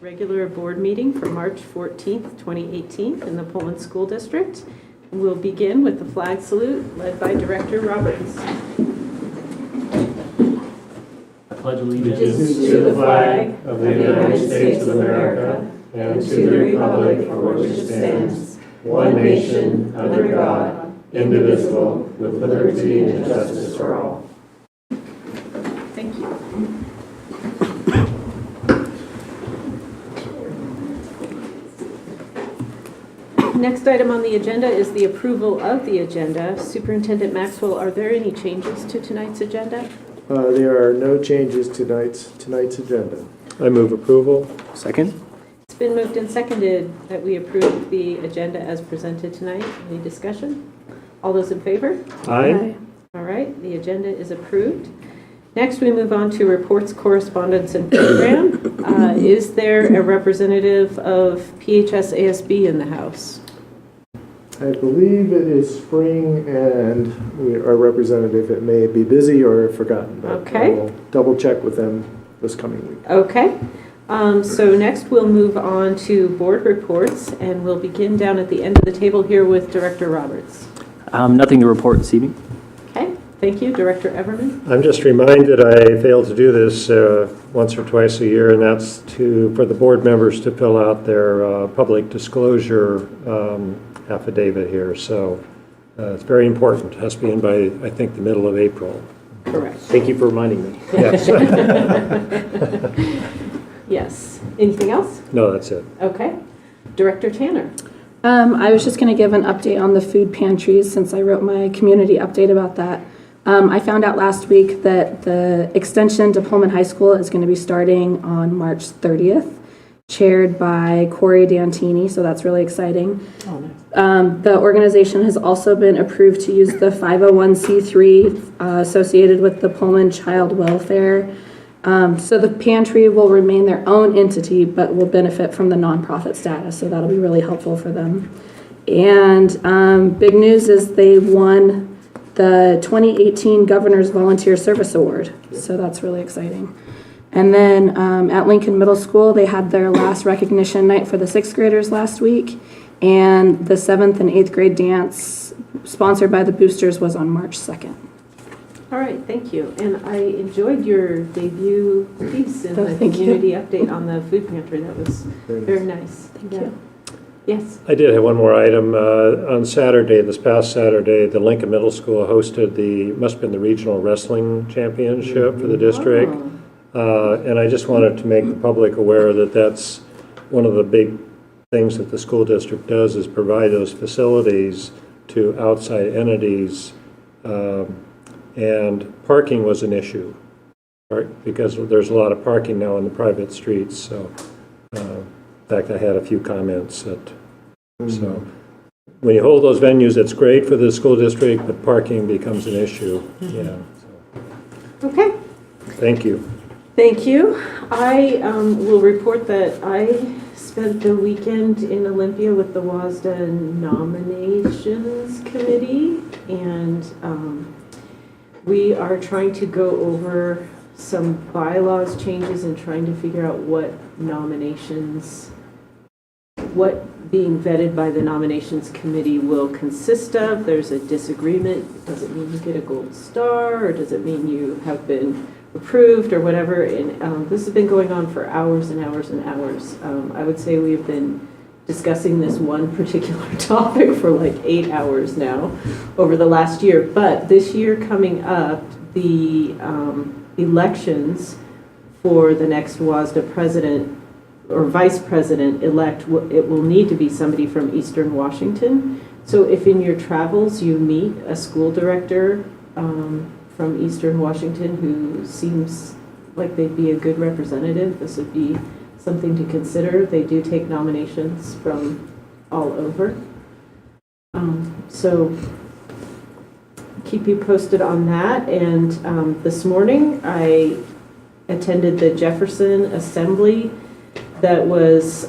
regular board meeting for March 14th, 2018 in the Pullman School District. We'll begin with the flag salute led by Director Roberts. I pledge allegiance to the flag of the United States of America and to the republic for which it stands, one nation, under God, indivisible, with liberty and justice for all. Thank you. Next item on the agenda is the approval of the agenda. Superintendent Maxwell, are there any changes to tonight's agenda? There are no changes to tonight's agenda. I move approval. Second. It's been moved and seconded that we approve the agenda as presented tonight. Any discussion? All those in favor? Aye. All right, the agenda is approved. Next, we move on to reports, correspondence, and program. Is there a representative of PHS ASB in the house? I believe it is spring, and our representative, it may be busy or forgotten. But Okay. I will double check with them this coming week. Okay. So next, we'll move on to board reports, and we'll begin down at the end of the table here with Director Roberts. Nothing to report this evening. Okay, thank you. Director Everman? I'm just reminded I fail to do this once or twice a year, and that's for the board members to fill out their public disclosure affidavit here. So it's very important. It has to be in by, I think, the middle of April. Correct. Thank you for reminding me. Yes. Yes. Anything else? No, that's it. Okay. Director Tanner? I was just going to give an update on the food pantries since I wrote my community update about that. I found out last week that the extension to Pullman High School is going to be starting on March 30th, chaired by Corey Dantini, so that's really exciting. Oh, nice. The organization has also been approved to use the 501c3 associated with the Pullman Child Welfare. So the pantry will remain their own entity, but will benefit from the nonprofit status, so that'll be really helpful for them. And big news is they won the 2018 Governor's Volunteer Service Award, so that's really exciting. And then at Lincoln Middle School, they had their last recognition night for the 6th graders last week, and the 7th and 8th grade dance sponsored by the Boosters was on March 2nd. All right, thank you. And I enjoyed your debut piece in the Thank you. community update on the food pantry. That was very nice. Thank you. Yes. I did have one more item. On Saturday, this past Saturday, the Lincoln Middle School hosted must have been the regional wrestling championship for the district. Oh. And I just wanted to make the public aware that that's one of the big things that the school district does is provide those facilities to outside entities. And parking was an issue, right? Because there's a lot of parking now on the private streets. So, in fact, I had a few comments that. So, when you hold those venues, it's great for the school district, but parking becomes an issue. Yeah. So, Okay. thank you. Thank you. I will report that I spent the weekend in Olympia with the WASDA Nominations Committee, and we are trying to go over some bylaws changes and trying to figure out what being vetted by the nominations committee will consist of. There's a disagreement. Does it mean you get a gold star, or does it mean you have been approved or whatever? And this has been going on for hours and hours and hours. I would say we've been discussing this one particular topic for like 8 hours now over the last year. But this year coming up, the elections for the next WASDA president or vice president elect, it will need to be somebody from Eastern Washington. So if in your travels you meet a school director from Eastern Washington who seems like they'd be a good representative, this would be something to consider. They do take nominations from all over. So keep you posted on that. And this morning I attended the Jefferson Assembly that was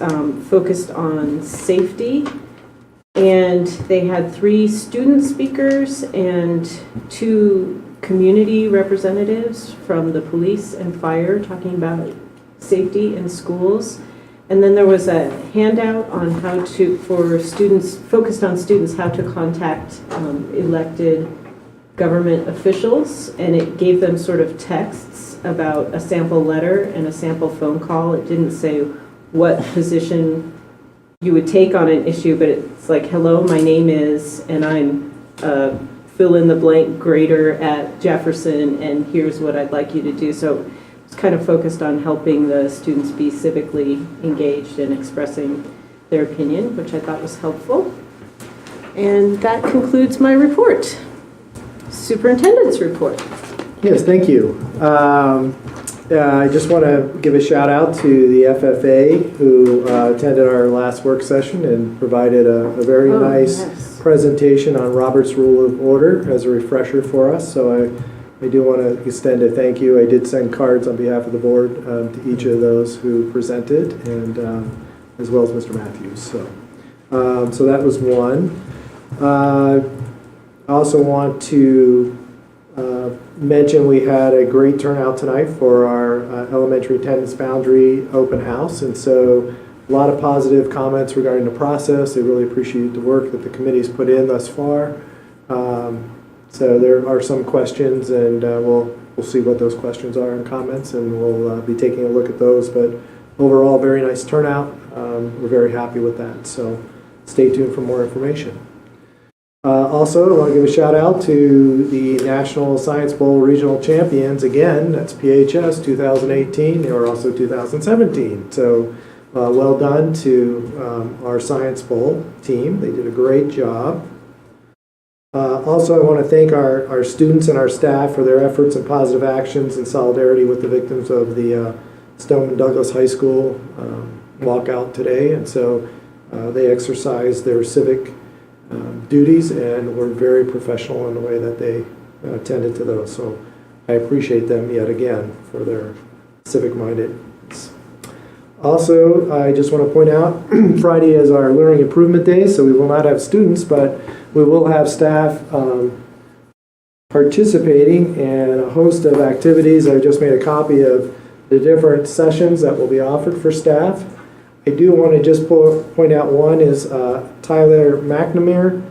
focused on safety. And they had 3 student speakers and 2 community representatives from the police and fire talking about safety in schools. And then there was a handout on how to, for students, focused on students, how to contact elected government officials, and it gave them sort of texts about a sample letter and a sample phone call. It didn't say what position you would take on an issue, but it's like, hello, my name is, and I'm fill in the blank grader at Jefferson, and here's what I'd like you to do. So it's kind of focused on helping the students be civically engaged and expressing their opinion, which I thought was helpful. And that concludes my report. Superintendent's report. Yes, thank you. I just want to give a shout out to the FFA who attended our last work session and provided a very nice Yes. presentation on Robert's Rule of Order as a refresher for us. So I do want to extend a thank you. I did send cards on behalf of the board to each of those who presented, and as well as Mr. Matthews. So that was one. I also want to mention we had a great turnout tonight for our elementary attendance boundary open house, and so a lot of positive comments regarding the process. They really appreciate the work that the committee's put in thus far. So there are some questions, and we'll see what those questions are and comments, and we'll be taking a look at those. But overall, very nice turnout. We're very happy with that. So stay tuned for more information. Also, I want to give a shout out to the National Science Bowl Regional Champions. Again, that's PHS 2018. They were also 2017. So well done to our Science Bowl team. They did a great job. Also, I want to thank our students and our staff for their efforts and positive actions in solidarity with the victims of the Stoneman Douglas High School walkout today. And so they exercised their civic duties and were very professional in the way that they attended to those. So I appreciate them yet again for their civic-mindedness. Also, I just want to point out, Friday is our Learning Improvement Day, so we will not have students, but we will have staff participating in a host of activities. I just made a copy of the different sessions that will be offered for staff. I do want to just point out one is Tyler McNamara,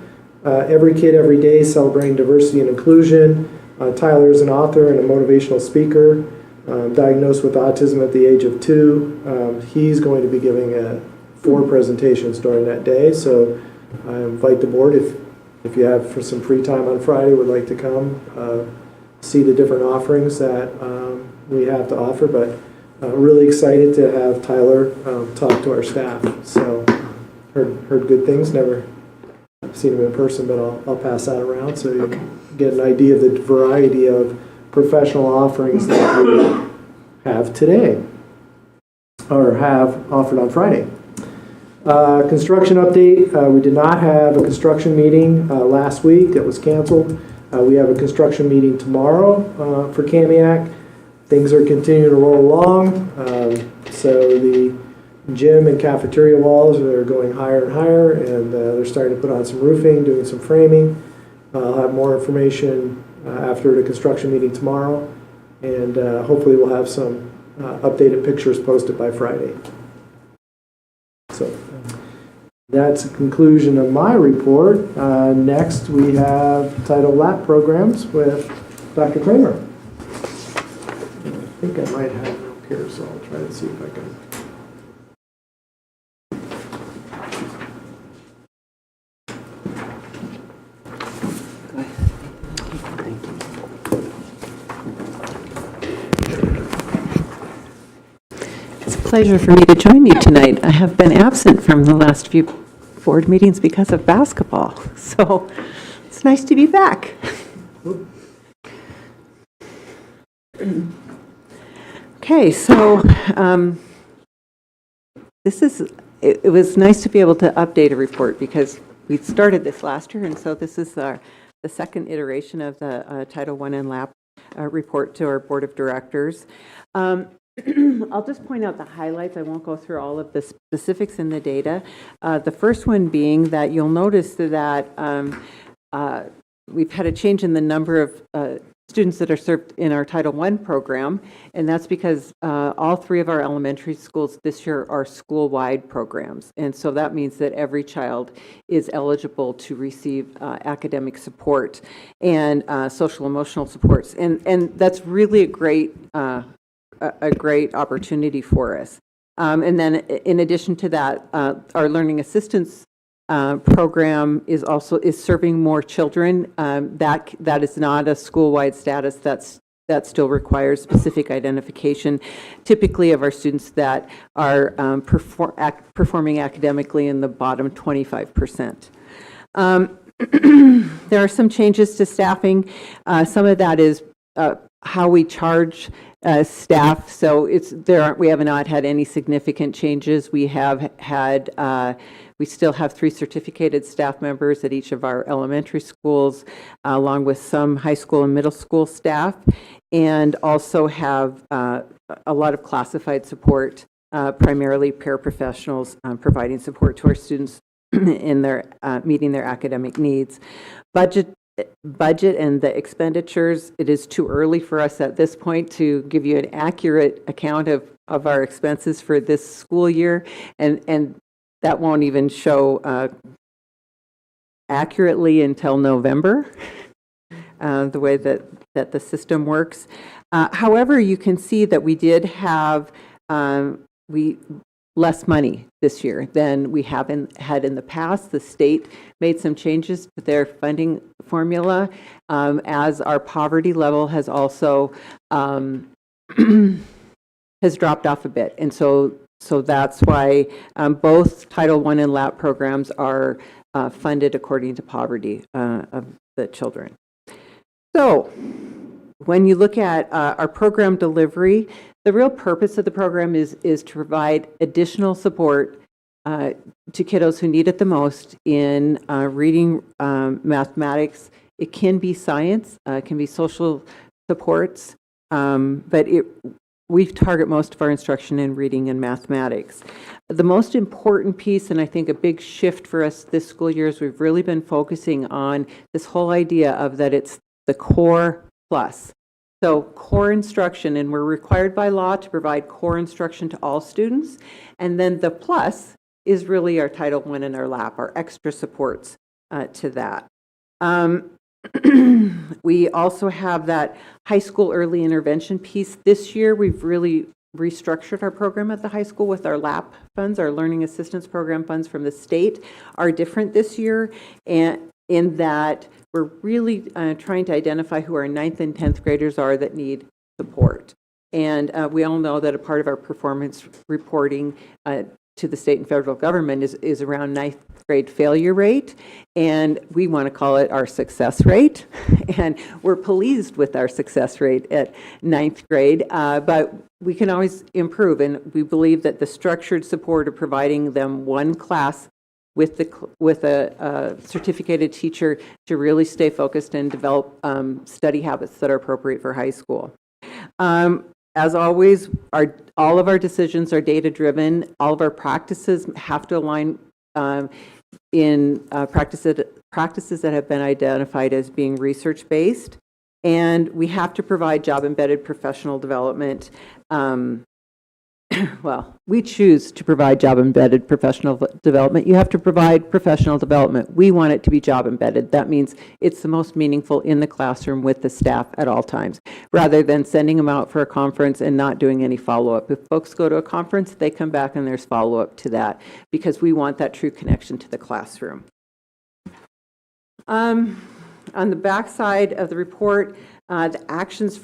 Every Kid, Every Day, Celebrating Diversity and Inclusion. Tyler is an author and a motivational speaker, diagnosed with autism at the age of 2. He's going to be giving 4 presentations during that day, so I invite the board, if you have for some free time on Friday, would like to come see the different offerings that we have to offer. But really excited to have Tyler talk to our staff. So heard good things. Never seen him in person, but I'll pass that around so you get an idea of the variety of professional offerings that we have today or have offered on Friday. Construction update. We did not have a construction meeting last week. That was canceled. We have a construction meeting tomorrow for Kamiak. Things are continuing to roll along. So the gym and cafeteria walls are going higher and higher, and they're starting to put on some roofing, doing some framing. I'll have more information after the construction meeting tomorrow, and hopefully we'll have some updated pictures posted by Friday. So that's the conclusion of my report. Next, we have Title Lap programs with Dr. Kramer. I think I might have it up here, so I'll try to see if I can. It's a pleasure for me to join you tonight. I have been absent from the last few board meetings because of basketball, so it's nice to be back. Okay, so it was nice to be able to update a report because we started this last year, and so this is the second iteration of the Title I and LAP report to our Board of Directors. I'll just point out the highlights. I won't go through all of the specifics in the data. The first one being that you'll notice that we've had a change in the number of students that are served in our Title I program, and that's because all 3 of our elementary schools this year are school-wide programs. And so that means that every child is eligible to receive academic support and social emotional supports. And that's really a great opportunity for us. And then in addition to that, our learning assistance program is serving more children. That is not a school-wide status. That still requires specific identification, typically of our students that are performing academically in the bottom 25%. There are some changes to staffing. Some of that is how we charge staff. So we have not had any significant changes. We still have 3 certificated staff members at each of our elementary schools, along with some high school and middle school staff, and also have a lot of classified support, primarily paraprofessionals providing support to our students in their meeting their academic needs. Budget and the expenditures, it is too early for us at this point to give you an accurate account of our expenses for this school year, and that won't even show accurately until November, the way that the system works. However, you can see that we did have less money this year than we had in the past. The state made some changes to their funding formula, as our poverty level has also has dropped off a bit. And so that's why both Title I and LAP programs are funded according to poverty of the children. So when you look at our program delivery, the real purpose of the program is to provide additional support to kiddos who need it the most in reading, mathematics. It can be science, it can be social supports, but we target most of our instruction in reading and mathematics. The most important piece, and I think a big shift for us this school year, is we've really been focusing on this whole idea of that it's the core plus. So core instruction, and we're required by law to provide core instruction to all students. And then the plus is really our Title I and our LAP, our extra supports to that. We also have that high school early intervention piece. This year, we've really restructured our program at the high school with our LAP funds. Our learning assistance program funds from the state are different this year, and in that we're really trying to identify who our 9th and 10th graders are that need support. And we all know that a part of our performance reporting to the state and federal government is around 9th grade failure rate, and we want to call it our success rate. And we're pleased with our success rate at 9th grade, but we can always improve, and we believe that the structured support of providing them one class with a certificated teacher to really stay focused and develop study habits that are appropriate for high school. As always, all of our decisions are data-driven. All of our practices have to align in practices that have been identified as being research-based, and we have to provide job-embedded professional development. Well, we choose to provide job-embedded professional development. You have to provide professional development. We want it to be job-embedded. That means it's the most meaningful in the classroom with the staff at all times, rather than sending them out for a conference and not doing any follow-up. If folks go to a conference, they come back and there's follow-up to that, because we want that true connection to the classroom. On the back side of the report, the actions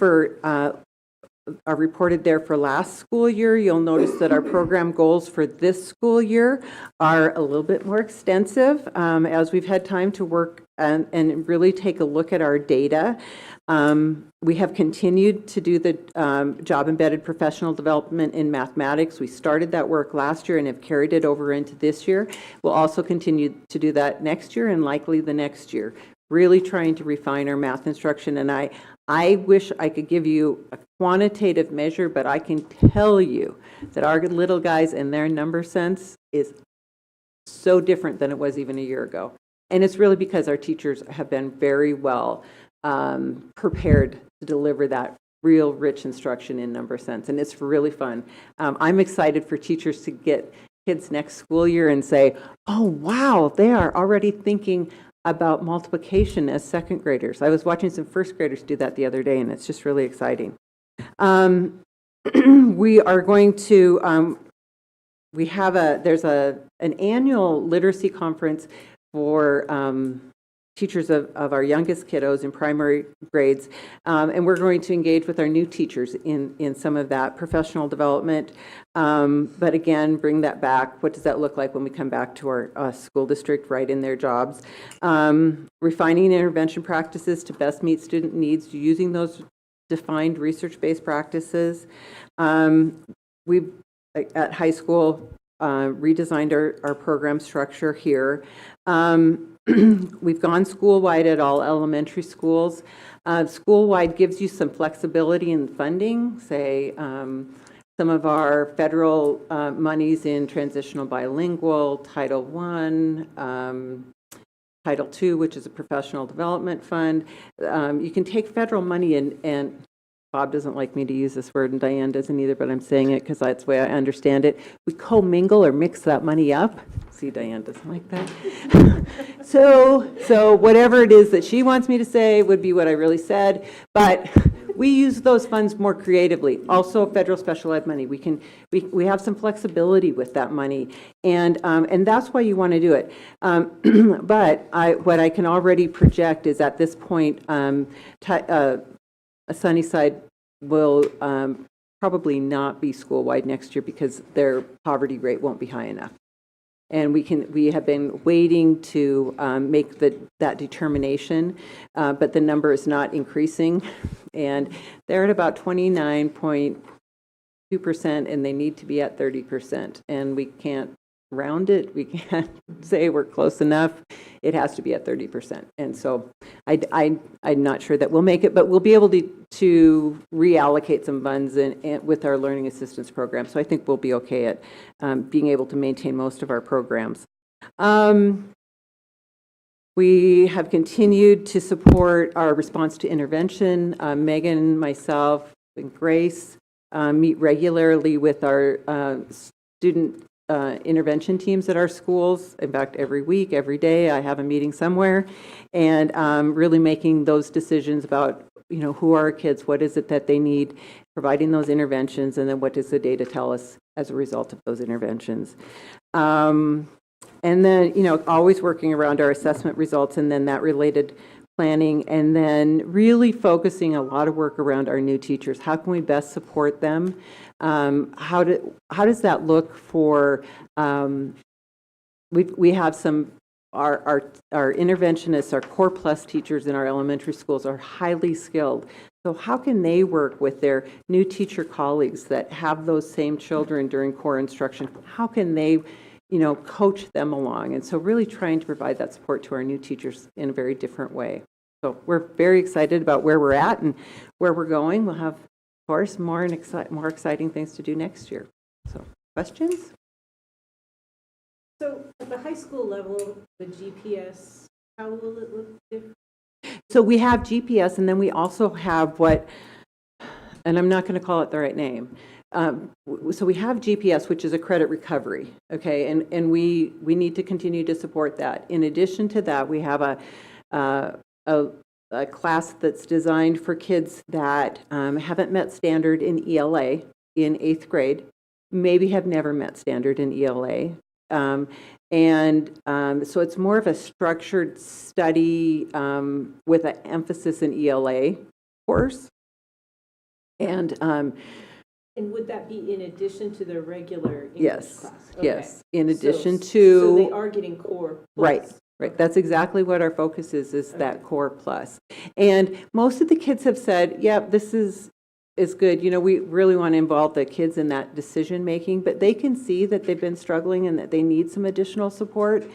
are reported there for last school year. You'll notice that our program goals for this school year are a little bit more extensive, as we've had time to work and really take a look at our data. We have continued to do the job-embedded professional development in mathematics. We started that work last year and have carried it over into this year. We'll also continue to do that next year and likely the next year, really trying to refine our math instruction. And I wish I could give you a quantitative measure, but I can tell you that our little guys and their number sense is so different than it was even a year ago. And it's really because our teachers have been very well prepared to deliver that real rich instruction in number sense, and it's really fun. I'm excited for teachers to get kids next school year and say, oh, wow, they are already thinking about multiplication as second graders. I was watching some first graders do that the other day, and it's just really exciting. We are going to, there's an annual literacy conference for teachers of our youngest kiddos in primary grades, and we're going to engage with our new teachers in some of that professional development. But again, bring that back. What does that look like when we come back to our school district, right in their jobs? Refining intervention practices to best meet student needs using those defined research-based practices. We've, at high school, redesigned our program structure here. We've gone school-wide at all elementary schools. School-wide gives you some flexibility in funding, say some of our federal monies in transitional bilingual, Title I, Title II, which is a professional development fund. You can take federal money and Bob doesn't like me to use this word, and Diane doesn't either, but I'm saying it because that's the way I understand it. We commingle or mix that money up. See, Diane doesn't like that. So whatever it is that she wants me to say would be what I really said, but we use those funds more creatively. Also, federal special ed money. We have some flexibility with that money, and that's why you want to do it. But what I can already project is at this point, Sunnyside will probably not be school-wide next year because their poverty rate won't be high enough. And we have been waiting to make that determination, but the number is not increasing. And they're at about 29.2%, and they need to be at 30%. And we can't round it. We can't say we're close enough. It has to be at 30%. And so I'm not sure that we'll make it, but we'll be able to reallocate some funds with our learning assistance program. So I think we'll be okay at being able to maintain most of our programs. We have continued to support our response to intervention. Megan, myself, and Grace meet regularly with our student intervention teams at our schools. In fact, every week, every day, I have a meeting somewhere, and really making those decisions about, who are our kids, what is it that they need, providing those interventions, and then what does the data tell us as a result of those interventions. And then, always working around our assessment results and then that related planning, and then really focusing a lot of work around our new teachers. How can we best support them? How does that look for, we have some, our interventionists, our Core Plus teachers in our elementary schools are highly skilled. So how can they work with their new teacher colleagues that have those same children during core instruction? How can they, coach them along? And so really trying to provide that support to our new teachers in a very different way. So we're very excited about where we're at and where we're going. We'll have, of course, more exciting things to do next year. So, questions? So at the high school level, the GPS, how will it look different? So we have GPS, and then we also have and I'm not going to call it the right name. So we have GPS, which is a credit recovery, okay, and we need to continue to support that. In addition to that, we have a class that's designed for kids that haven't met standard in ELA in 8th grade, maybe have never met standard in ELA. So it's more of a structured study with an emphasis in ELA course. And would that be in addition to the regular English Yes, class? yes, in addition So to... they are getting core plus. Right, that's exactly what our focus is that Core Plus. And most of the kids have said, yeah, this is good. We really want to involve the kids in that decision making, but they can see that they've been struggling and that they need some additional support.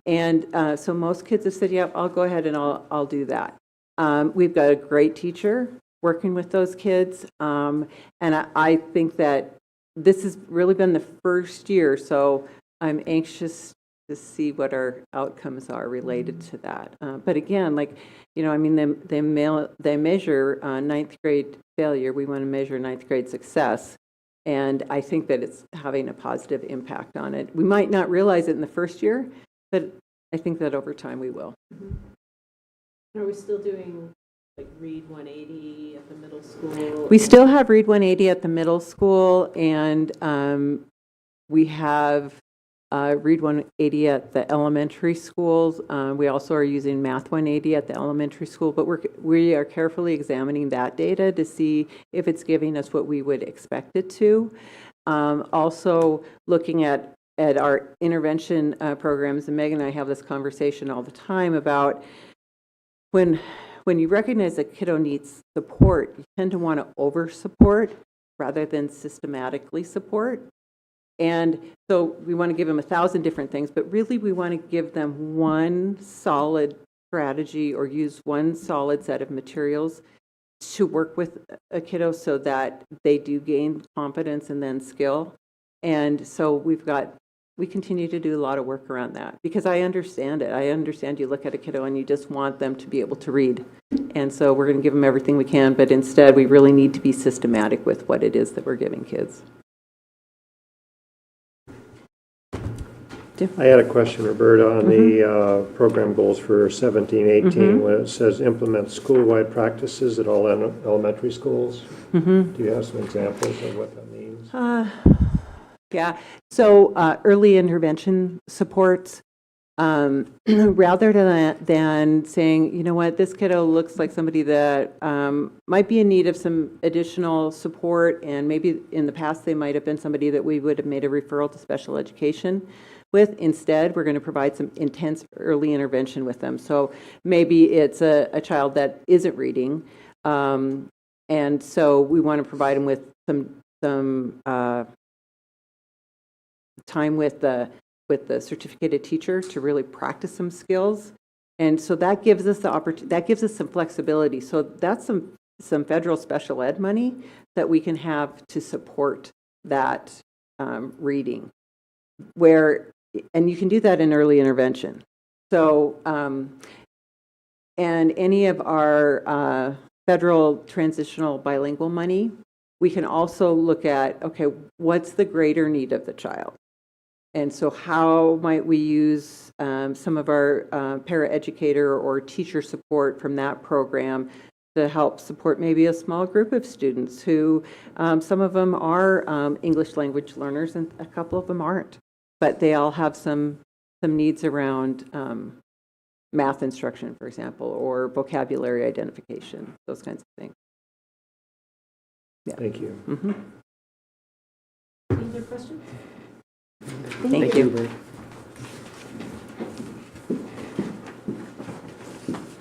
And so most kids have said, yeah, I'll go ahead and I'll do that. We've got a great teacher working with those kids. And I think that this has really been the first year, so I'm anxious see what our outcomes are related to that. But again, like, I mean, they measure ninth grade failure. We want to measure ninth grade success. And I think that it's having a positive impact on it. We might not realize it in the first year, but I think that over time we will. Are we still doing like Read 180 at the middle school? We still have Read 180 at the middle school, and we have Read 180 at the elementary schools. We also are using Math 180 at the elementary school, but we are carefully examining that data to see if it's giving us what we would expect it to. Also looking at our intervention programs, and Megan and I have this conversation all the time about when you recognize a kiddo needs support, you tend to want to over-support rather than systematically support. And so we want to give them 1,000 different things, but really we want to give them one solid strategy or use one solid set of materials to work with a kiddo so that they do gain confidence and then skill. And so we continue to do a lot of work around that because I understand it. I understand you look at a kiddo and you just want them to be able to read. And so we're going to give them everything we can, but instead we really need to be systematic with what it is that we're giving kids. I had a question, Roberta, on the program goals for 17-18, when it says implement school-wide practices at all elementary schools. Do you have some examples of what that means? Yeah, so early intervention supports, rather than saying, you know what, this kiddo looks like somebody that might be in need of some additional support, and maybe in the past they might have been somebody that we would have made a referral to special education with. Instead, we're going to provide some intense early intervention with them. So maybe it's a child that isn't reading, and so we want to provide them with some time with the certificated teacher to really practice some skills. And so that gives us the opportunity, that gives us some flexibility. So that's some federal special ed money that we can have to support that reading, and you can do that in early intervention. So, and any of our federal transitional bilingual money, we can also look at, okay, what's the greater need of the child? And so how might we use some of our paraeducator or teacher support from that program to help support maybe a small group of students who, some of them are English language learners and a couple of them aren't, but they all have some needs around math instruction, for example, or vocabulary identification, those kinds of things. Yeah. Thank you. Mm-hmm. Any other questions? Thank you. Do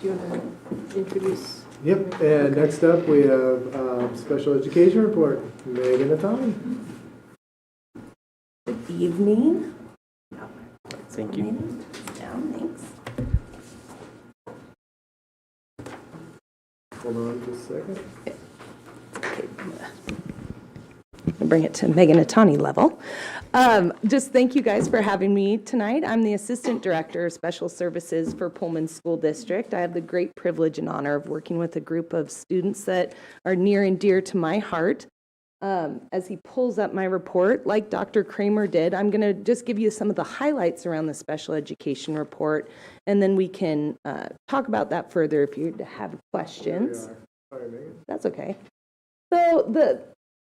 you want to introduce? Yep, and next up we have special education report, Megan and Tommy. Good evening. Thank you. Down, thanks. Hold on just a second. Okay. I'll bring it to Megan Atani level. Just thank you guys for having me tonight. I'm the Assistant Director of Special Services for Pullman School District. I have the great privilege and honor of working with a group of students that are near and dear to my heart. As he pulls up my report, like Dr. Kramer did, I'm going to just give you some of the highlights around the special education report, and then we can talk about that further if you have questions. Sorry, Megan. That's okay. So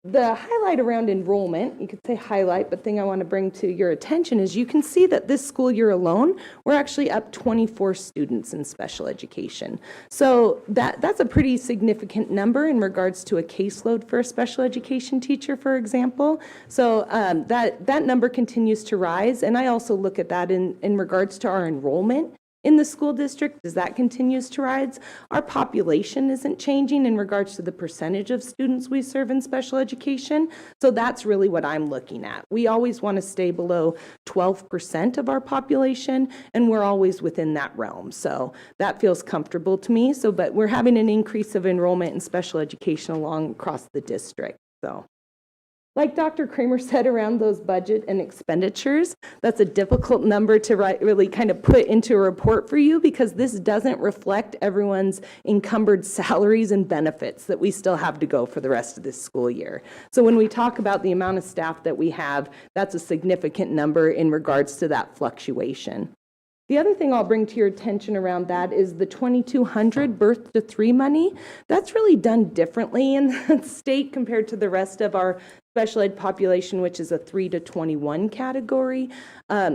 the highlight around enrollment, you could say highlight, but thing I want to bring to your attention is you can see that this school year alone, we're actually up 24 students in special education. So that's a pretty significant number in regards to a caseload for a special education teacher, for example. So that number continues to rise, and I also look at that in regards to our enrollment in the school district, as that continues to rise. Our population isn't changing in regards to the percentage of students we serve in special education, so that's really what I'm looking at. We always want to stay below 12% of our population, and we're always within that realm, so that feels comfortable to me. But we're having an increase of enrollment in special education across the district, so. Like Dr. Kramer said around those budget and expenditures, that's a difficult number to really kind of put into a report for you because this doesn't reflect everyone's encumbered salaries and benefits that we still have to go for the rest of this school year. So when we talk about the amount of staff that we have, that's a significant number in regards to that fluctuation. The other thing I'll bring to your attention around that is the 2200 birth to 3 money. That's really done differently in the state compared to the rest of our special ed population, which is a 3 to 21 category.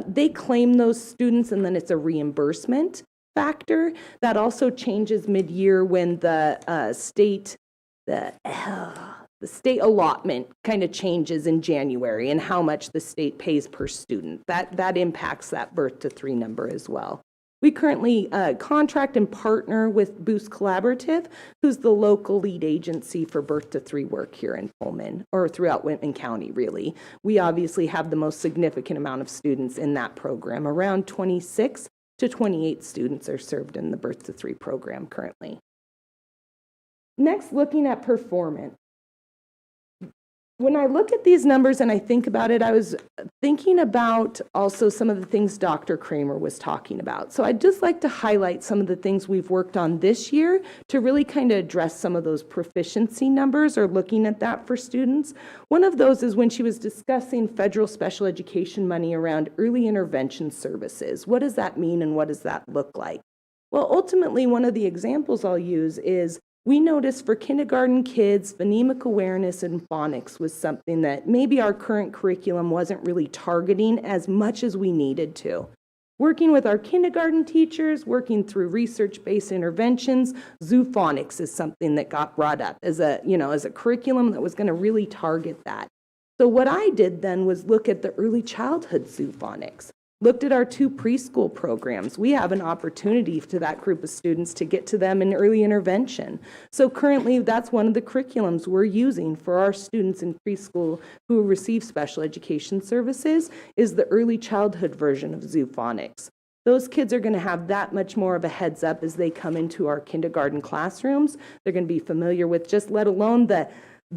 They claim those students and then it's a reimbursement factor. That also changes mid-year when the state allotment kind of changes in January and how much the state pays per student. That impacts that birth to 3 number as well. We currently contract and partner with Boost Collaborative, who's the local lead agency for birth to 3 work here in Pullman, or throughout Whitman County, really. We obviously have the most significant amount of students in that program. Around 26 to 28 students are served in the birth to 3 program currently. Next, looking at performance. When I look at these numbers and I think about it, I was thinking about also some of the things Dr. Kramer was talking about. So I'd just like to highlight some of the things we've worked on this year to really kind of address some of those proficiency numbers or looking at that for students. One of those is when she was discussing federal special education money around early intervention services. What does that mean and what does that look like? Well, ultimately, one of the examples I'll use is we noticed for kindergarten kids, phonemic awareness and phonics was something that maybe our current curriculum wasn't really targeting as much as we needed to. Working with our kindergarten teachers, working through research-based interventions, zoophonics is something that got brought up as a curriculum that was going to really target that. So what I did then was look at the early childhood zoophonics. Looked at our 2 preschool programs. We have an opportunity to that group of students to get to them in early intervention. So currently, that's one of the curriculums we're using for our students in preschool who receive special education services is the early childhood version of zoophonics. Those kids are going to have that much more of a heads up as they come into our kindergarten classrooms. They're going to be familiar with just let alone the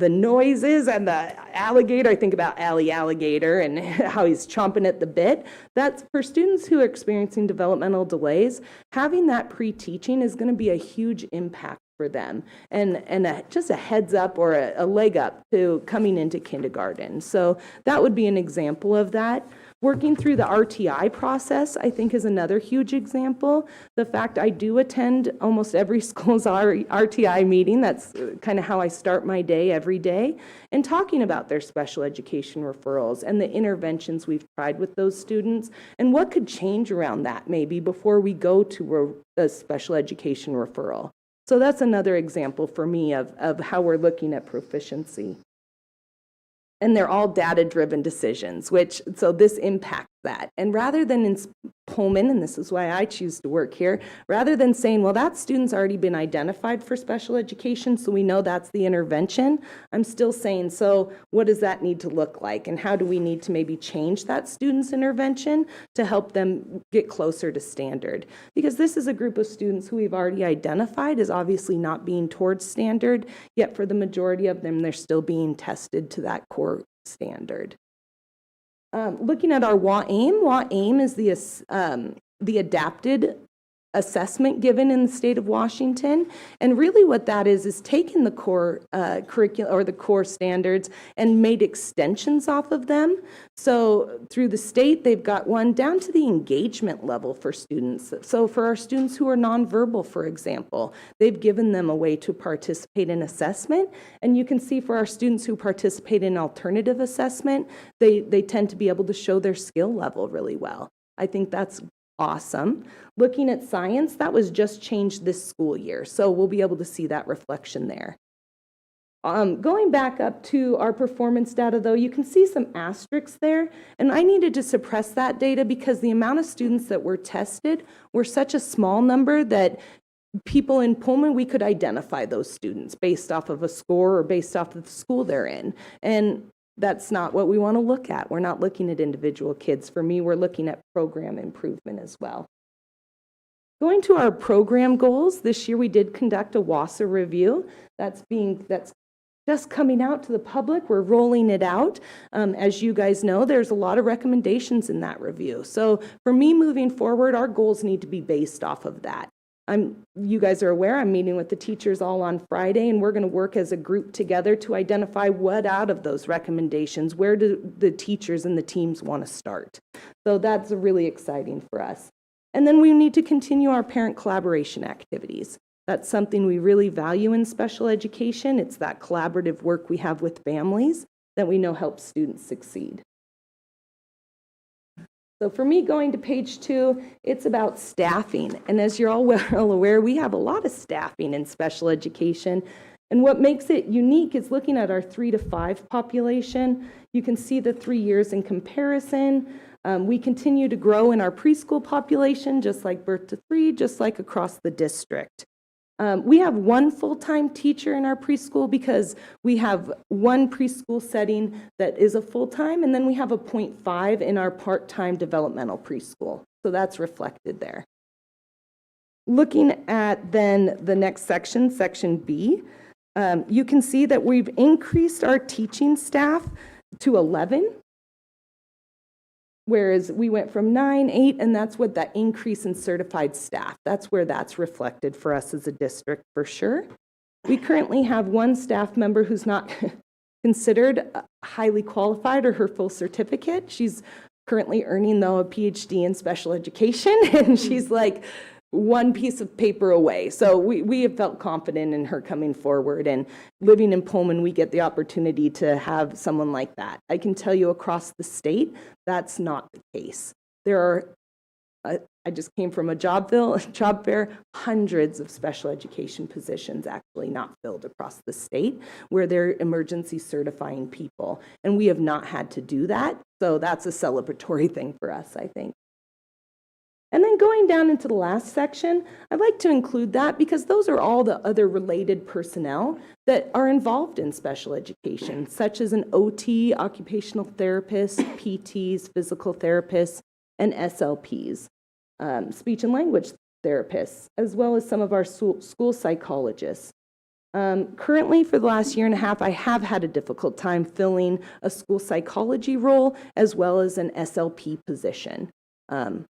noises and the alligator. I think about alligator and how he's chomping at the bit. That's for students who are experiencing developmental delays. Having that pre-teaching is going to be a huge impact for them and just a heads up or a leg up to coming into kindergarten. So that would be an example of that. Working through the RTI process, I think, is another huge example. The fact I do attend almost every school's RTI meeting, that's kind of how I start my day every day, and talking about their special education referrals and the interventions we've tried with those students and what could change around that maybe before we go to a special education referral. So that's another example for me of how we're looking at proficiency. And they're all data-driven decisions, so this impacts that. And rather than in Pullman, and this is why I choose to work here, rather than saying, well, that student's already been identified for special education, so we know that's the intervention, I'm still saying, so what does that need to look like? And how do we need to maybe change that student's intervention to help them get closer to standard? Because this is a group of students who we've already identified as obviously not being towards standard, yet for the majority of them, they're still being tested to that core standard. Looking at our WAAIM is the adapted assessment given in the state of Washington. And really what that is taking the core curriculum or the core standards and made extensions off of them. So through the state, they've got one down to the engagement level for students. So for our students who are nonverbal, for example, they've given them a way to participate in assessment. And you can see for our students who participate in alternative assessment, they tend to be able to show their skill level really well. I think that's awesome. Looking at science, that was just changed this school year, so we'll be able to see that reflection there. Going back up to our performance data, though, you can see some asterisks there, and I needed to suppress that data because the amount of students that were tested were such a small number that people in Pullman, we could identify those students based off of a score or based off of the school they're in. And that's not what we want to look at. We're not looking at individual kids. For me, we're looking at program improvement as well. Going to our program goals, this year we did conduct a WASA review. That's just coming out to the public. We're rolling it out. As you guys know, there's a lot of recommendations in that review. So for me moving forward, our goals need to be based off of that. You guys are aware, I'm meeting with the teachers all on Friday, and we're going to work as a group together to identify what out of those recommendations, where do the teachers and the teams want to start. So that's really exciting for us. And then we need to continue our parent collaboration activities. That's something we really value in special education. It's that collaborative work we have with families that we know helps students succeed. So for me, going to page 2, it's about staffing. And as you're all well aware, we have a lot of staffing in special education. And what makes it unique is looking at our 3 to 5 population. You can see the 3 years in comparison. We continue to grow in our preschool population, just like birth to 3, just like across the district. We have 1 full-time teacher in our preschool because we have 1 preschool setting that is a full-time, and then we have a 0.5 in our part-time developmental preschool. So that's reflected there. Looking at then the next section, section B, you can see that we've increased our teaching staff to 11. Whereas we went from 9, 8, and that's what that increase in certified staff, that's where that's reflected for us as a district for sure. We currently have 1 staff member who's not considered highly qualified or her full certificate. She's currently earning, though, a PhD in special education, and she's like 1 piece of paper away. So we have felt confident in her coming forward, and living in Pullman, we get the opportunity to have someone like that. I can tell you across the state, that's not the case. There are, I just came from a job fair, hundreds of special education positions actually not filled across the state where they're emergency certifying people. And we have not had to do that. So that's a celebratory thing for us, I think. And then going down into the last section, I'd like to include that because those are all the other related personnel that are involved in special education, such as an OT, occupational therapist, PTs, physical therapists, and SLPs, speech and language therapists, as well as some of our school psychologists. Currently, for the last 1.5 years, I have had a difficult time filling a school psychology role as well as an SLP position.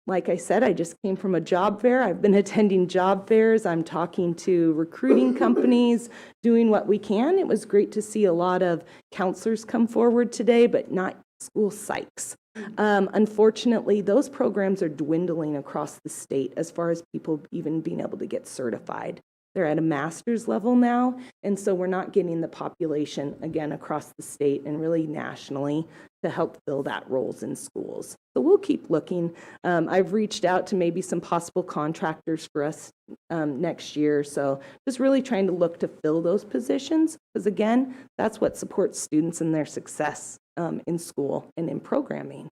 Like I said, I just came from a job fair. I've been attending job fairs. I'm talking to recruiting companies, doing what we can. It was great to see a lot of counselors come forward today, but not school psychs. Unfortunately, those programs are dwindling across the state as far as people even being able to get certified. They're at a master's level now, and so we're not getting the population, again, across the state and really nationally to help fill that roles in schools. So we'll keep looking. I've reached out to maybe some possible contractors for us next year, so just really trying to look to fill those positions, because again, that's what supports students and their success in school and in programming.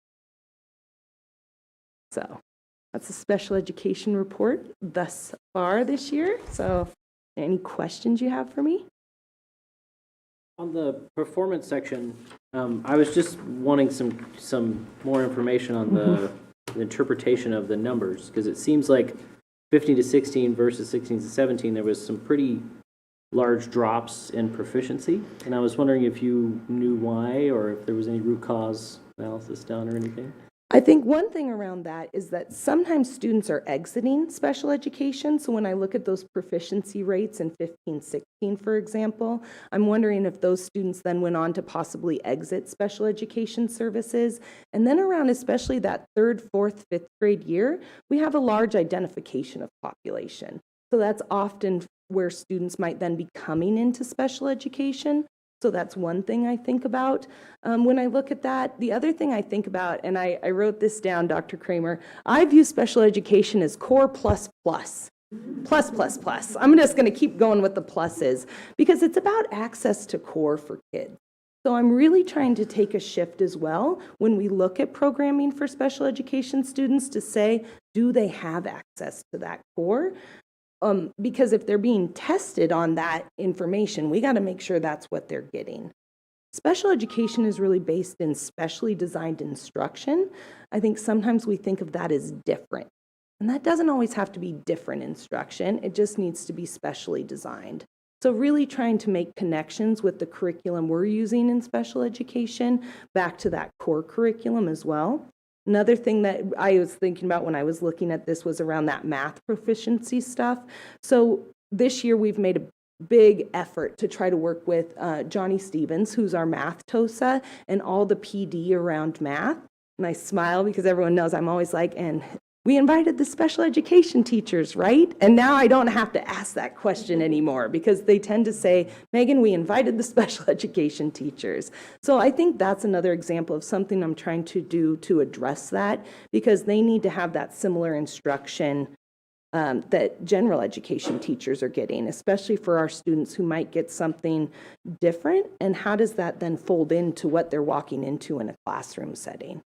So that's a special education report thus far this year. So any questions you have for me? On the performance section, I was just wanting some more information on the interpretation of the numbers, because it seems like 15 to 16 versus 16 to 17, there was some pretty large drops in proficiency. And I was wondering if you knew why, or if there was any root cause analysis done or anything. I think one thing around that is that sometimes students are exiting special education. So when I look at those proficiency rates in 15, 16, for example, I'm wondering if those students then went on to possibly exit special education services. And then around especially that 3rd, 4th, 5th grade year, we have a large identification of population. So that's often where students might then be coming into special education. So that's one thing I think about when I look at that. The other thing I think about, and I wrote this down, Dr. Kramer, I view special education as core plus plus. Plus, plus, plus. I'm just going to keep going with the pluses because it's about access to core for kids. So I'm really trying to take a shift as well when we look at programming for special education students to say, do they have access to that core? Because if they're being tested on that information, we got to make sure that's what they're getting. Special education is really based in specially designed instruction. I think sometimes we think of that as different. And that doesn't always have to be different instruction. It just needs to be specially designed. So really trying to make connections with the curriculum we're using in special education back to that core curriculum as well. Another thing that I was thinking about when I was looking at this was around that math proficiency stuff. So this year we've made a big effort to try to work with Johnny Stevens, who's our math TOSA, and all the PD around math. And I smile because everyone knows I'm always like, and we invited the special education teachers, right? And now I don't have to ask that question anymore because they tend to say, Megan, we invited the special education teachers. So I think that's another example of something I'm trying to do to address that, because they need to have that similar instruction that general education teachers are getting, especially for our students who might get something different. And how does that then fold into what they're walking into in a classroom setting?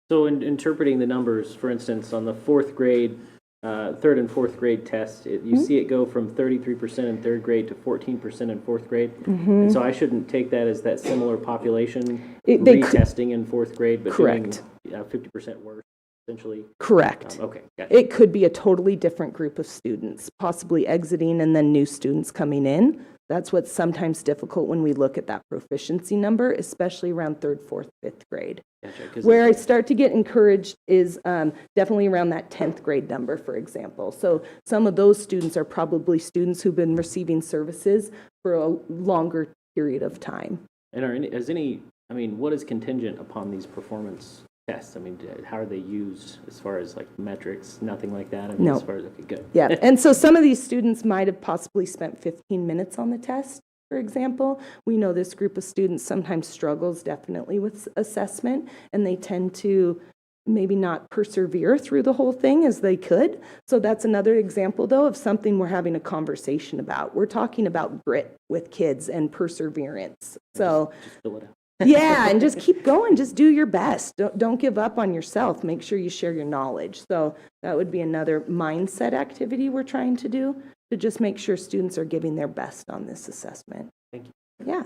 So in interpreting the numbers, for instance, on the fourth grade, third and fourth grade test, you see it go from 33% in third grade to 14% in fourth grade. And so I shouldn't take that as that similar population retesting in fourth grade, but doing 50% worse, essentially. Correct. Okay, gotcha. It could be a totally different group of students, possibly exiting and then new students coming in. That's what's sometimes difficult when we look at that proficiency number, especially around third, fourth, fifth grade. Gotcha, Where I start to get encouraged is definitely around that 10th grade number, for example. So some of those students are probably students who've been receiving services for a longer period of time. And what is contingent upon these performance tests? I mean, how are they used as far as like metrics? Nothing like that? I mean, No. As far as, okay, good. Yeah, and so some of these students might have possibly spent 15 minutes on the test, for example. We know this group of students sometimes struggles definitely with assessment, and they tend to maybe not persevere through the whole thing as they could. So that's another example, though, of something we're having a conversation about. We're talking about grit with kids and perseverance. So Just fill it out. yeah, and just keep going. Just do your best. Don't give up on yourself. Make sure you share your knowledge. So that would be another mindset activity we're trying to do, to just make sure students are giving their best on this assessment. Thank you. Yeah.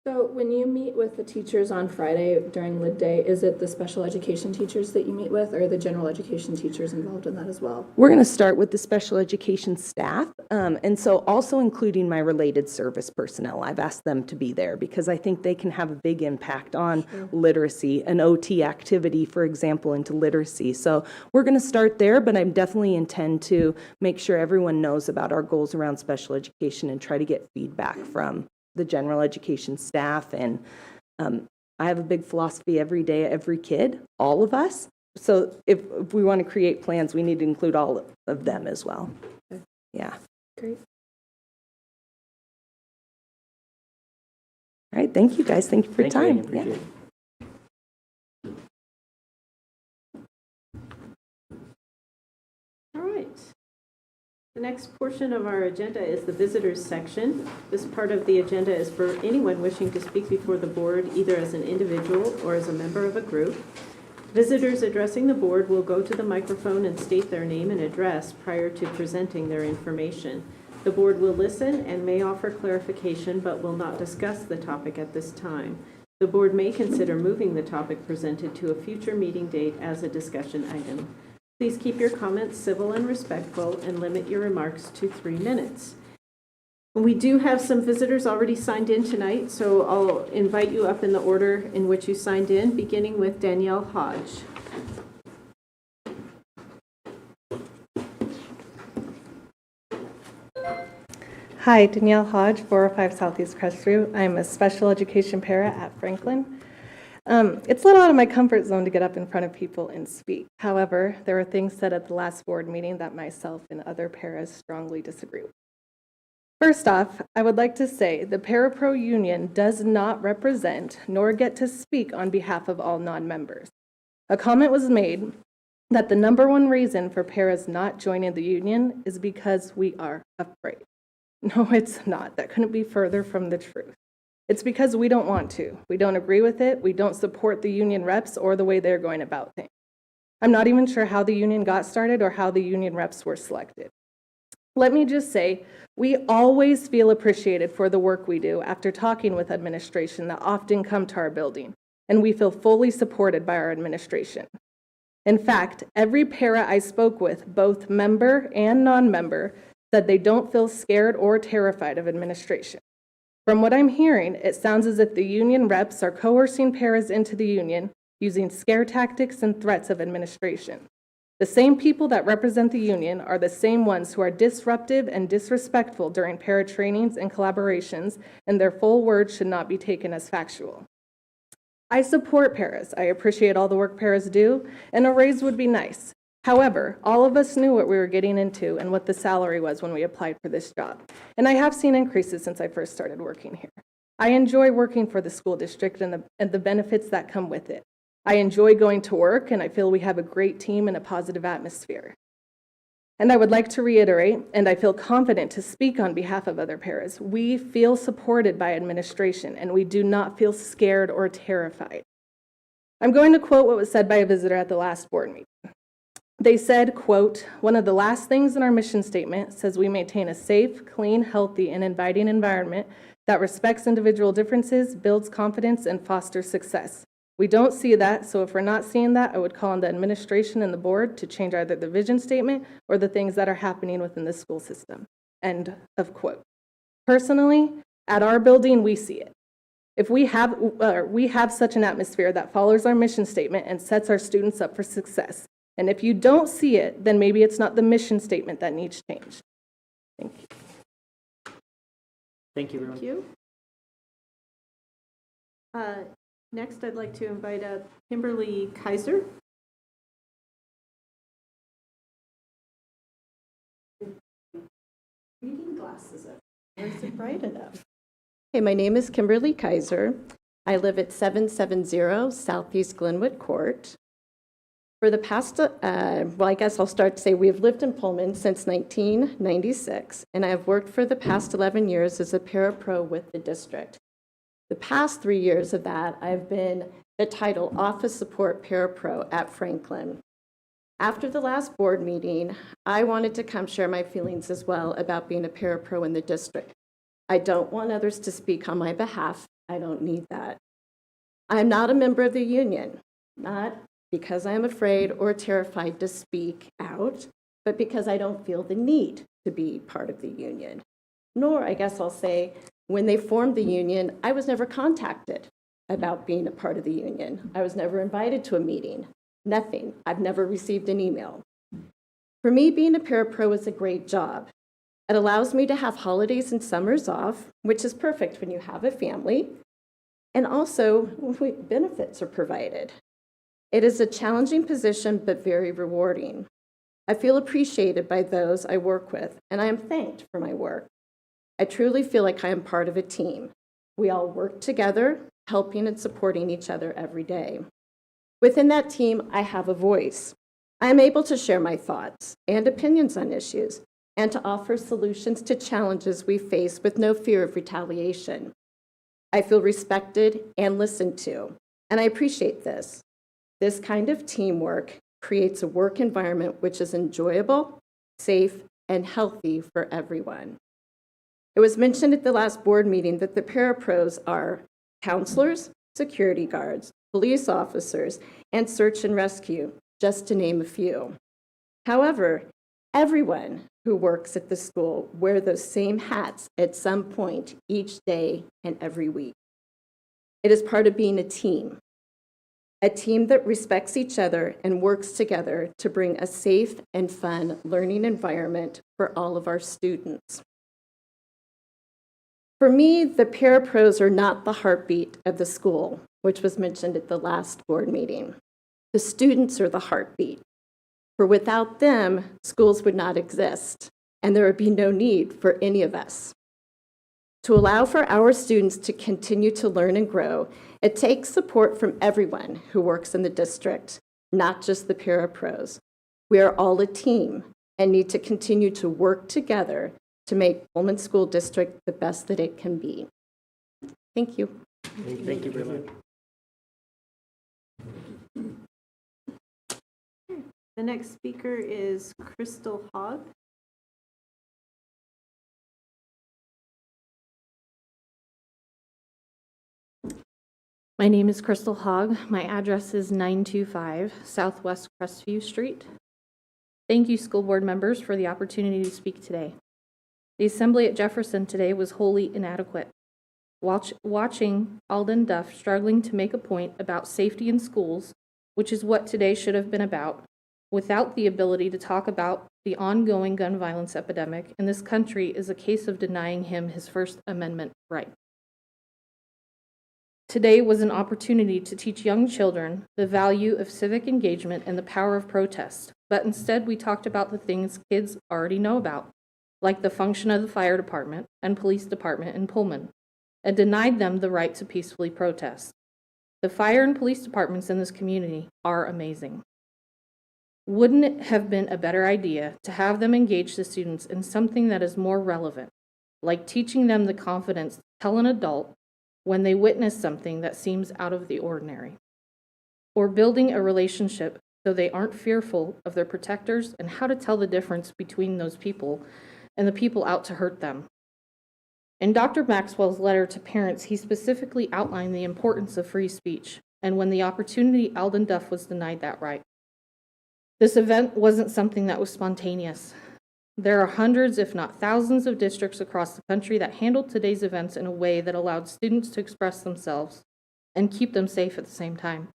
So when you meet with the teachers on Friday during midday, is it the special education teachers that you meet with, or are the general education teachers involved in that as well? We're going to start with the special education staff, and so also including my related service personnel. I've asked them to be there because I think they can have a big impact on literacy, an OT activity, for example, into literacy. So we're going to start there, but I definitely intend to make sure everyone knows about our goals around special education and try to get feedback from the general education staff. And I have a big philosophy: every day, every kid, all of us. So if we want to create plans, we need to include all of them as well. Okay. Yeah. Great. All right. Thank you, guys. Thank you for your Thank you, time. Megan. Appreciate it. All right. The next portion of our agenda is the visitors section. This part of the agenda is for anyone wishing to speak before the board, either as an individual or as a member of a group. Visitors addressing the board will go to the microphone and state their name and address prior to presenting their information. The board will listen and may offer clarification, but will not discuss the topic at this time. The board may consider moving the topic presented to a future meeting date as a discussion item. Please keep your comments civil and respectful and limit your remarks to 3 minutes. We do have some visitors already signed in tonight, so I'll invite you up in the order in which you signed in, beginning with Danielle Hodge. Hi, Danielle Hodge, 405 Southeast Crestview. I'm a special education para at Franklin. It's a little out of my comfort zone to get up in front of people and speak. However, there were things said at the last board meeting that myself and other paras strongly disagree with. First off, I would like to say the Parapro Union does not represent nor get to speak on behalf of all non-members. A comment was made that the number one reason for paras not joining the union is because we are afraid. No, it's not. That couldn't be further from the truth. It's because we don't want to. We don't agree with it. We don't support the union reps or the way they're going about things. I'm not even sure how the union got started or how the union reps were selected. Let me just say, we always feel appreciated for the work we do after talking with administration that often come to our building, and we feel fully supported by our administration. In fact, every para I spoke with, both member and non-member, said they don't feel scared or terrified of administration. From what I'm hearing, it sounds as if the union reps are coercing paras into the union using scare tactics and threats of administration. The same people that represent the union are the same ones who are disruptive and disrespectful during para trainings and collaborations, and their full words should not be taken as factual. I support paras. I appreciate all the work paras do, and a raise would be nice. However, all of us knew what we were getting into and what the salary was when we applied for this job. And I have seen increases since I first started working here. I enjoy working for the school district and the benefits that come with it. I enjoy going to work, and I feel we have a great team and a positive atmosphere. And I would like to reiterate, and I feel confident to speak on behalf of other paras, we feel supported by administration, and we do not feel scared or terrified. I'm going to quote what was said by a visitor at the last board meeting. They said, quote, "One of the last things in our mission statement says we maintain a safe, clean, healthy, and inviting environment that respects individual differences, builds confidence, and fosters success. We don't see that, so if we're not seeing that, I would call on the administration and the board to change either the vision statement or the things that are happening within the school system." End of quote. Personally, at our building, we see it. If we have such an atmosphere that follows our mission statement and sets our students up for success. And if you don't see it, then maybe it's not the mission statement that needs changed. Thank you. Thank you, everyone. Thank you. Next, I'd like to invite up Kimberly Kaiser. Reading glasses up. Is it bright enough? Hey, my name is Kimberly Kaiser. I live at 770 Southeast Glenwood Court. For the past, I guess I'll start to say we have lived in Pullman since 1996, and I have worked for the past 11 years as a parapro with the district. The past 3 years of that, I've been the title Office Support Parapro at Franklin. After the last board meeting, I wanted to come share my feelings as well about being a parapro in the district. I don't want others to speak on my behalf. I don't need that. I'm not a member of the union, not because I am afraid or terrified to speak out, but because I don't feel the need to be part of the union. Nor, I guess I'll say, when they formed the union, I was never contacted about being a part of the union. I was never invited to a meeting, nothing. I've never received an email. For me, being a parapro is a great job. It allows me to have holidays and summers off, which is perfect when you have a family, and also benefits are provided. It is a challenging position, but very rewarding. I feel appreciated by those I work with, and I am thanked for my work. I truly feel like I am part of a team. We all work together, helping and supporting each other every day. Within that team, I have a voice. I am able to share my thoughts and opinions on issues, and to offer solutions to challenges we face with no fear of retaliation. I feel respected and listened to, and I appreciate this. This kind of teamwork creates a work environment which is enjoyable, safe, and healthy for everyone. It was mentioned at the last board meeting that the parapros are counselors, security guards, police officers, and search and rescue, just to name a few. However, everyone who works at the school wear those same hats at some point each day and every week. It is part of being a team that respects each other and works together to bring a safe and fun learning environment for all of our students. For me, the parapros are not the heartbeat of the school, which was mentioned at the last board meeting. The students are the heartbeat. For without them, schools would not exist, and there would be no need for any of us. To allow for our students to continue to learn and grow, it takes support from everyone who works in the district, not just the parapros. We are all a team and need to continue to work together to make Pullman School District the best that it can be. Thank you. Thank you very much. The next speaker is Crystal Hogg. My name is Crystal Hogg. My address is 925 Southwest Crestview Street. Thank you, school board members, for the opportunity to speak today. The assembly at Jefferson today was wholly inadequate. Watching Alden Duff struggling to make a point about safety in schools, which is what today should have been about, without the ability to talk about the ongoing gun violence epidemic in this country is a case of denying him his First Amendment right. Today was an opportunity to teach young children the value of civic engagement and the power of protest, but instead we talked about the things kids already know about, like the function of the fire department and police department in Pullman, and denied them the right to peacefully protest. The fire and police departments in this community are amazing. Wouldn't it have been a better idea to have them engage the students in something that is more relevant, like teaching them the confidence to tell an adult when they witness something that seems out of the ordinary, or building a relationship so they aren't fearful of their protectors and how to tell the difference between those people and the people out to hurt them? In Dr. Maxwell's letter to parents, he specifically outlined the importance of free speech, and when the opportunity, Alden Duff was denied that right. This event wasn't something that was spontaneous. There are hundreds, if not thousands, of districts across the country that handled today's events in a way that allowed students to express themselves and keep them safe at the same time.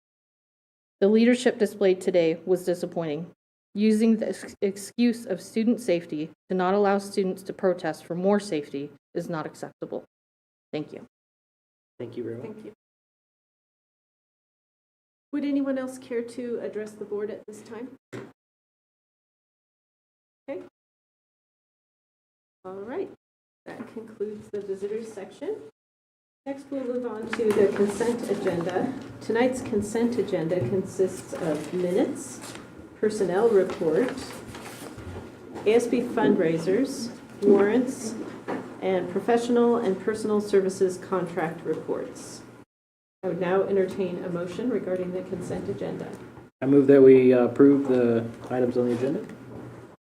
The leadership displayed today was disappointing. Using the excuse of student safety to not allow students to protest for more safety is not acceptable. Thank you. Thank you very much. Thank you. Would anyone else care to address the board at this time? Okay. All right. That concludes the visitors section. Next, we'll move on to the consent agenda. Tonight's consent agenda consists of minutes, personnel report, ASB fundraisers, warrants, and professional and personal services contract reports. I would now entertain a motion regarding the consent agenda. I move that we approve the items on the agenda.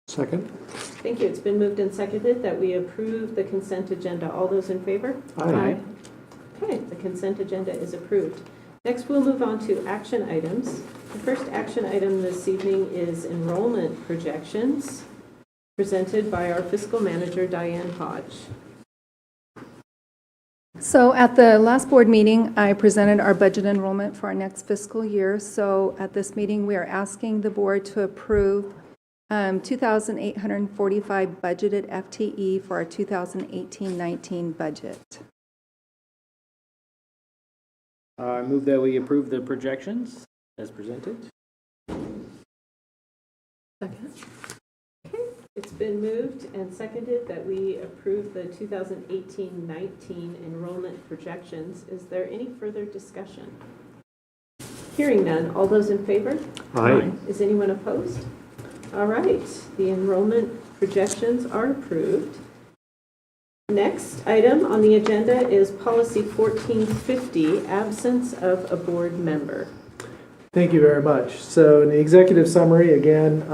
Second? Thank you. It's been moved and seconded that we approve the consent agenda. All those in favor? Aye. Okay, the consent agenda is approved. Next, we'll move on to action items. The first action item this evening is enrollment projections, presented by our fiscal manager, Diane Hodge. So at the last board meeting, I presented our budget enrollment for our next fiscal year. So at this meeting, we are asking the board to approve 2,845 budgeted FTE for our 2018-19 budget. I move that we approve the projections as presented. Second. Okay, it's been moved and seconded that we approve the 2018-19 enrollment projections. Is there any further discussion? Hearing none, all those in favor? Aye. Is anyone opposed? All right, the enrollment projections are approved. Next item on the agenda is policy 1450, absence of a board member. Thank you very much. So in the executive summary, again,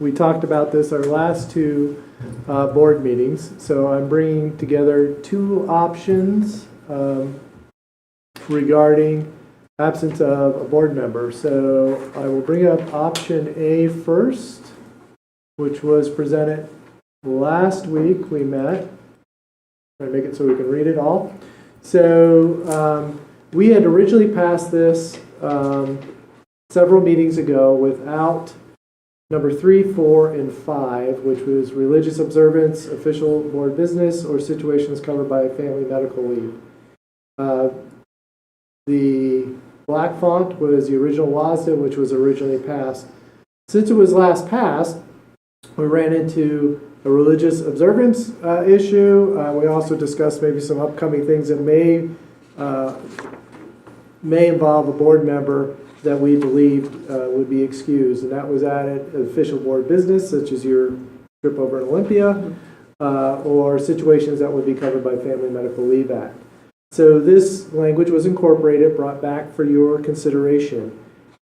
we talked about this our last two board meetings. So I'm bringing together two options regarding absence of a board member. So I will bring up option A first, which was presented last week. We met. Try to make it so we can read it all. So we had originally passed this several meetings ago without number 3, 4, and 5, which was religious observance, official board business, or situations covered by family medical leave. The black font was the original WASDA, which was originally passed. Since it was last passed, we ran into a religious observance issue. We also discussed maybe some upcoming things that may involve a board member that we believed would be excused, and that was added official board business, such as your trip over in Olympia, or situations that would be covered by Family Medical Leave Act. So this language was incorporated, brought back for your consideration.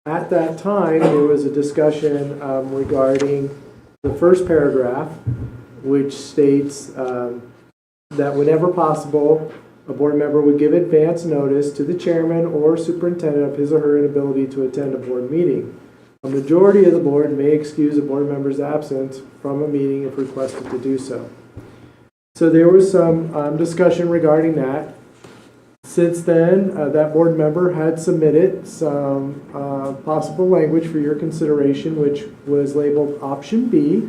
At that time, there was a discussion regarding the first paragraph, which states that whenever possible, a board member would give advance notice to the chairman or superintendent of his or her inability to attend a board meeting. A majority of the board may excuse a board member's absence from a meeting if requested to do so. So there was some discussion regarding that. Since then, that board member had submitted some possible language for your consideration, which was labeled option B.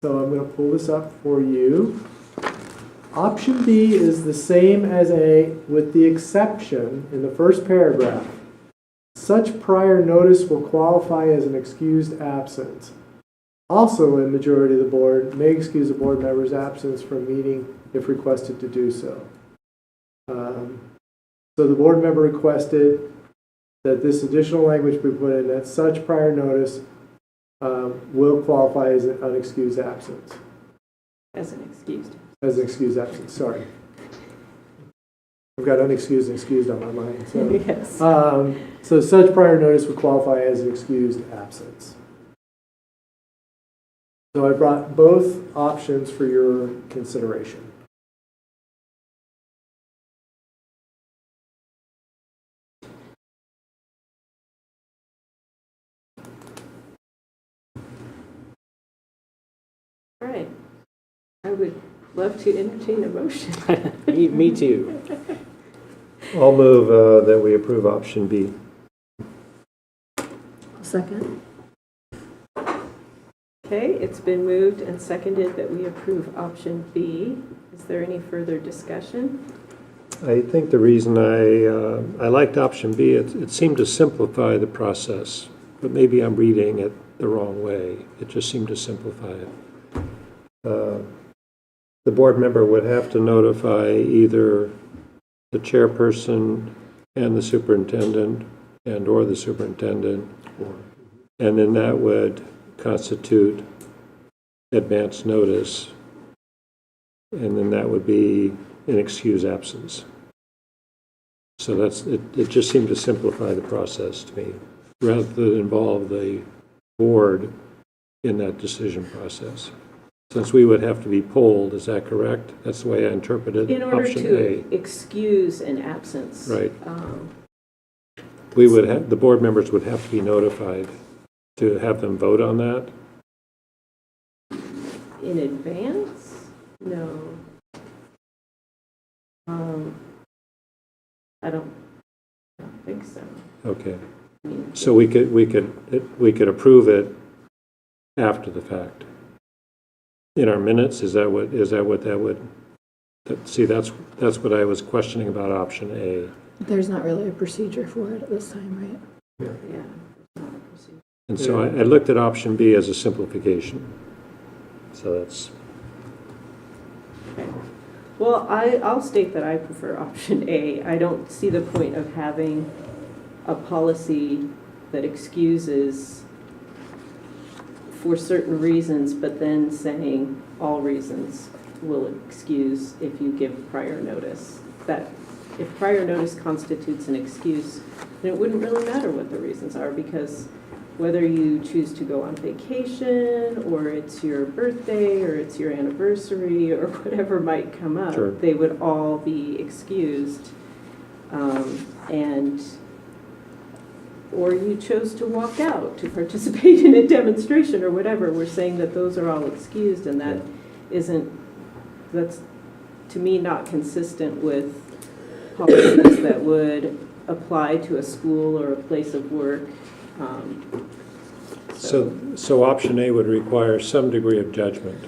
So I'm going to pull this up for you. Option B is the same as A, with the exception in the first paragraph. Such prior notice will qualify as an excused absence. Also, a majority of the board may excuse a board member's absence from meeting if requested to do so. So the board member requested that this additional language be put in, that such prior notice will qualify as an unexcused absence. As an excused. As an excused absence, sorry. I've got unexcused and excused on my mind. So, Yes. So such prior notice would qualify as an excused absence. So I brought both options for your consideration. All right. I would love to entertain a motion. Me too. I'll move that we approve option B. Second. Okay, it's been moved and seconded that we approve option B. Is there any further discussion? I think the reason I liked option B, it seemed to simplify the process, but maybe I'm reading it the wrong way. It just seemed to simplify it. The board member would have to notify either the chairperson and the superintendent or the superintendent, and then that would constitute advance notice, and then that would be an excused absence. So it just seemed to simplify the process to me, rather than involve the board in that decision process. Since we would have to be polled, is that correct? That's the way I interpreted In order option to A. excuse an absence. Right. We would have, the board members would have to be notified to have them vote on that? In advance? No. I don't think so. Okay. I mean, So we could approve it after the fact. In our minutes, is that what that would, see, that's what I was questioning about option A. There's not really a procedure for it at this time, right? yeah. It's not a procedure. And so I looked at option B as a simplification. So that's, Okay. Well, I'll state that I prefer option A. I don't see the point of having a policy that excuses for certain reasons, but then saying all reasons will excuse if you give prior notice. That if prior notice constitutes an excuse, then it wouldn't really matter what the reasons are, because whether you choose to go on vacation, or it's your birthday, or it's your anniversary, or whatever might come up, Sure. they would all be excused. Or you chose to walk out to participate in a demonstration or whatever. We're saying that those are all excused, and that that's, to me, not consistent with policies that would apply to a school or a place of work. so option A would require some degree of judgment.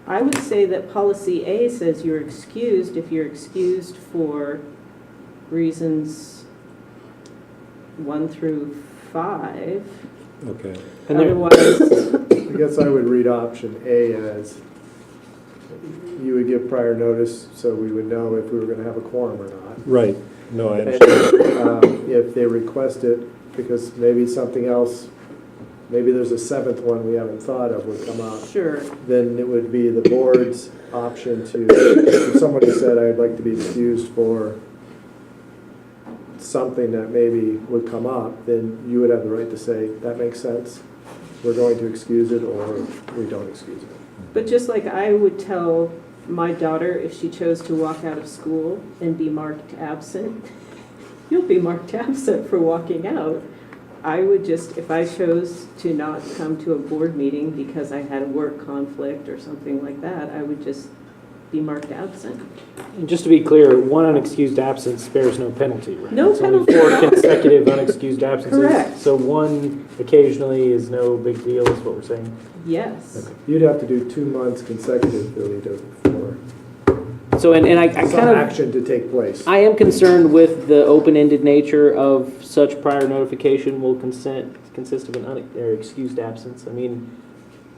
I would say that policy A says you're excused if you're excused for reasons 1 through 5. Okay. Otherwise, I guess I would read option A as you would give prior notice so we would know if we were going to have a quorum or not. Right. No, I And understand. if they request it, because maybe something else, maybe there's a seventh one we haven't thought of would come up, sure. then it would be the board's option to, if somebody said, I'd like to be excused for something that maybe would come up, then you would have the right to say, that makes sense, we're going to excuse it, or we don't excuse it. But just like I would tell my daughter if she chose to walk out of school and be marked absent, you'll be marked absent for walking out. I would just, if I chose to not come to a board meeting because I had a work conflict or something like that, I would just be marked absent. And just to be clear, one unexcused absence bears no penalty, right? No It's only penalty. 4 consecutive unexcused absences. Correct. So one occasionally is no big deal, is what we're saying. Yes. You'd have to do 2 months consecutively for So, and I some kind of, action to take place. I am concerned with the open-ended nature of such prior notification will consist of an excused absence. I mean,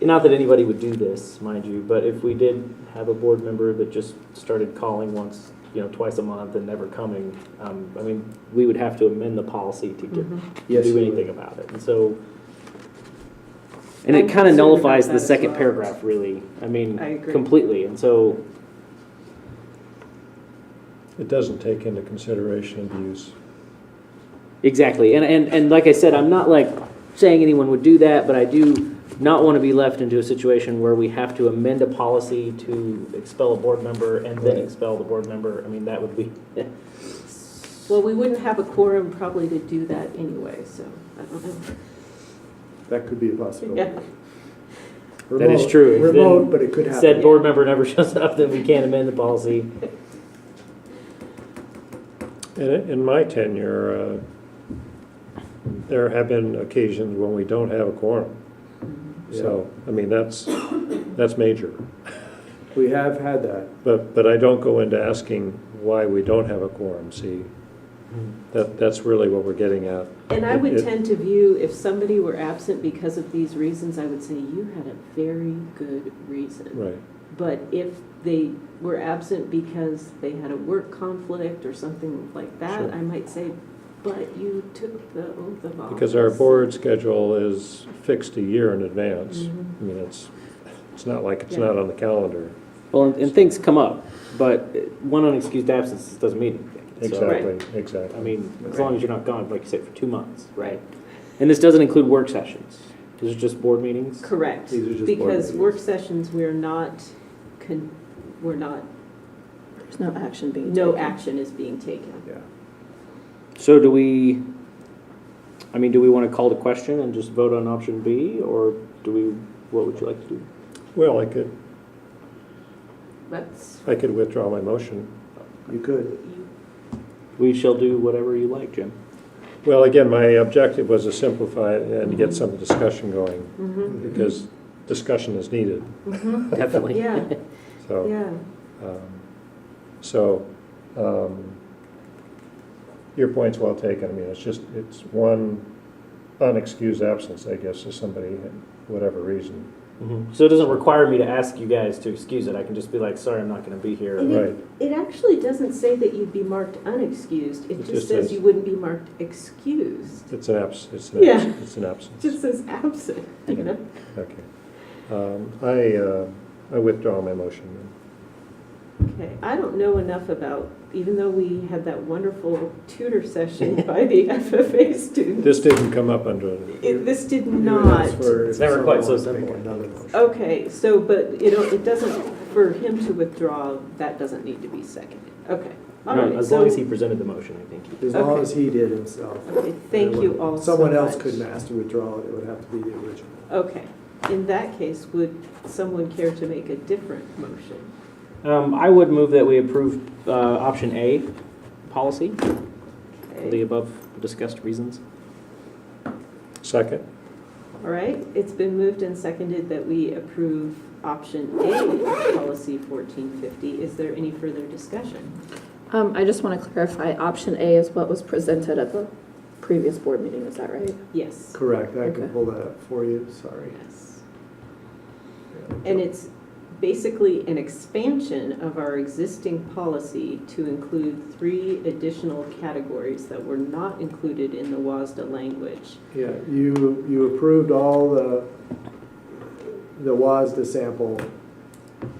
not that anybody would do this, mind you, but if we did have a board member that just started calling once, twice a month and never coming, I mean, we would have to amend the policy to Yes, do we anything would. about it. And so, and I'm it kind of concerned nullifies about the that as second well. paragraph, really. I mean, I agree. completely. And so, It doesn't take into consideration abuse. exactly. And like I said, I'm not like saying anyone would do that, but I do not want to be left into a situation where we have to amend a policy to expel a board member and then Right. expel the board member. I mean, that would be, Well, we wouldn't have a quorum probably to do that anyway, so I don't know. That could be a possibility. Yeah. that is Remote- true. If Remote, then but it could happen. said board member never shows up, then we can't amend the policy. In my tenure, there have been occasions when we don't have a quorum. So, I mean, that's major. We have had that. But I don't go into asking why we don't have a quorum, see? That's really what we're getting at. And I would It- tend to view, if somebody were absent because of these reasons, I would say you had a very good reason. Right. But if they were absent because they had a work conflict or something like that, Sure. I might say, but you took the oath of office. Because our board schedule is fixed a year in advance. Mhm. I mean, it's not like it's Yeah. not on the calendar. Well, and things come up, but one unexcused absence doesn't mean anything. So, Exactly, exactly. I mean, as long as you're not gone, like you said, for 2 months, right? And this doesn't include work sessions. These are just board meetings? Correct. These are just board Because meetings. work sessions, we're not, There's no action being taken. no action is being taken. Yeah. So do we want to call the question and just vote on option B, or what would you like to do? Well, That's, I could withdraw my motion. You could. We shall do whatever you like, Jim. Well, again, my objective was to simplify it and to get some discussion going, because discussion is needed. Definitely. yeah, So, yeah. so, your point's well taken. I mean, it's one unexcused absence, I guess, of somebody, whatever reason. So it doesn't require me to ask you guys to excuse it. I can just be like, sorry, I'm not going to be here. And Right. it actually doesn't say that you'd be marked unexcused. It just just says says- you wouldn't be marked excused. It's an absence. Yeah. It's an It absence. just says absent, you know? Okay. I withdraw my motion. Okay, I don't know enough about, even though we had that wonderful tutor session by the FFA students. This didn't come up under, This did You would not. ask for It's never quite so someone to make simple. another motion. Okay, so, but, it doesn't, for him to withdraw, that doesn't need to be seconded. Okay, all No, right. as so- long as he presented the motion, I think. As long Okay. as he did himself. Okay, thank you all so Someone else much. couldn't ask to withdraw it. It would have to be the original. Okay, in that case, would someone care to make a different motion? I would move that we approve option A, policy, for the Okay, above discussed reasons. second? all right, it's been moved and seconded that we approve option A of policy 1450. Is there any further discussion? I just want to clarify, option A is what was presented at the previous board meeting, is that right? Yes. Correct. I can Okay. pull that up for you. Sorry. Yes. And it's basically an expansion of our existing policy to include 3 additional categories that were not included in the WASDA language. Yeah, you approved all the WASDA sample.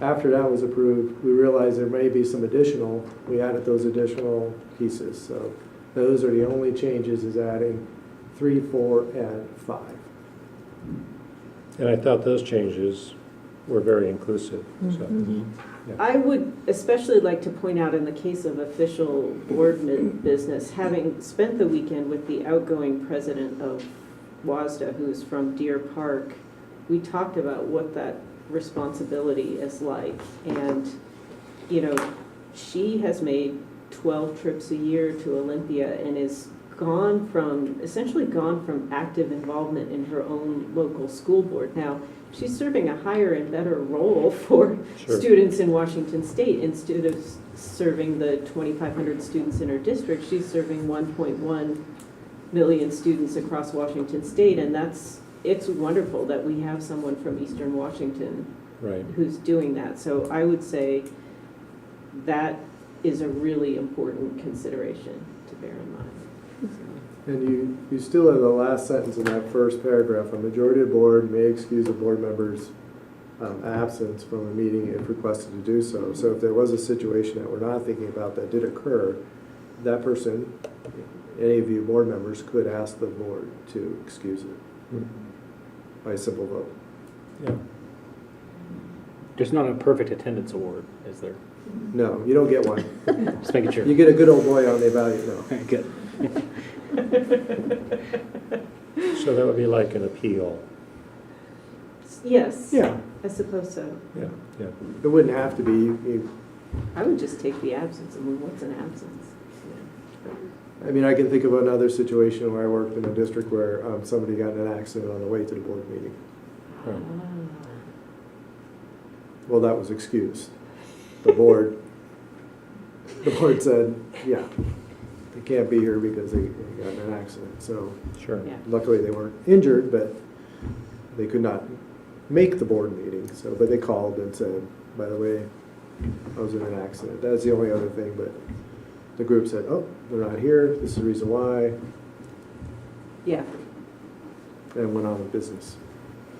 After that was approved, we realized there may be some additional, we added those additional pieces. So those are the only changes, is adding 3, 4, and 5. And I thought those changes were very inclusive, so. I would especially like to point out in the case of official board business, having spent the weekend with the outgoing president of WASDA, who's from Deer Park, we talked about what that responsibility is like. And, you know, she has made 12 trips a year to Olympia and is essentially gone from active involvement in her own local school board. Now, she's serving a higher and better role for Sure. students in Washington State. Instead of serving the 2,500 students in her district, she's serving 1.1 million students across Washington State, and it's wonderful that we have someone from Eastern Washington Right. who's doing that. So I would say that is a really important consideration to bear in mind. And you still have the last sentence in that first paragraph, a majority of the board may excuse a board member's absence from a meeting if requested to do so. So if there was a situation that we're not thinking about that did occur, that person, any of you board members, could ask the board to excuse it by a simple vote. Yeah. There's not a perfect attendance award, is there? No, you don't get one. Just making sure. You get a good old boy on the evaluate, no. Good. So that would be like an appeal. Yes. Yeah, I suppose so. Yeah, yeah. it wouldn't have to be. I would just take the absence. I mean, what's an absence? I mean, I can think of another situation where I worked in a district where somebody got in an accident on the way to the board meeting. Right. Well, that was excused. The board said, yeah, they can't be here because they got in an accident. So Sure. Yeah. luckily they weren't injured, but they could not make the board meeting. So, but they called and said, by the way, I was in an accident. That's the only other thing, but the group said, oh, they're not here. This is the reason why, Yeah. and went on with business.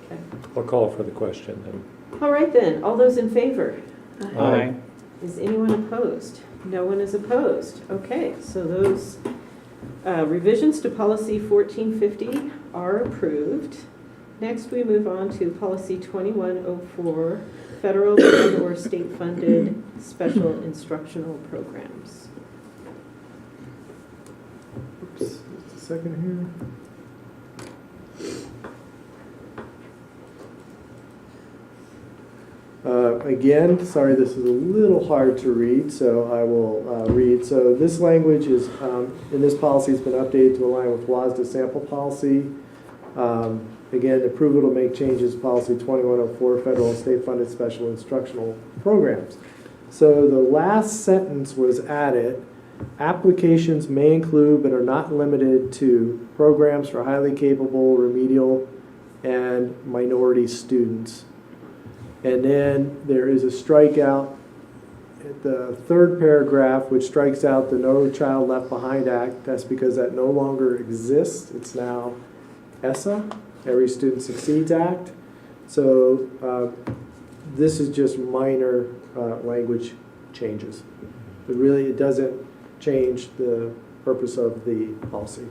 Okay. I'll call for the question then. All right then. All those in favor? Aye. Is anyone opposed? No one is opposed. Okay, so those revisions to policy 1450 are approved. Next, we move on to policy 2104, federal and/or state-funded special instructional programs. Oops, just a second here. Again, sorry, this is a little hard to read, so I will read. So this language is, in this policy, has been updated to align with WASDA sample policy. Again, approval to make changes to policy 2104, federal and state-funded special instructional programs. So the last sentence was added. Applications may include, but are not limited to, programs for highly capable, remedial, and minority students. And then there is a strikeout at the third paragraph, which strikes out the No Child Left Behind Act. That's because that no longer exists. It's now ESSA, Every Student Succeeds Act. So this is just minor language changes. But really, it doesn't change the purpose of the policy.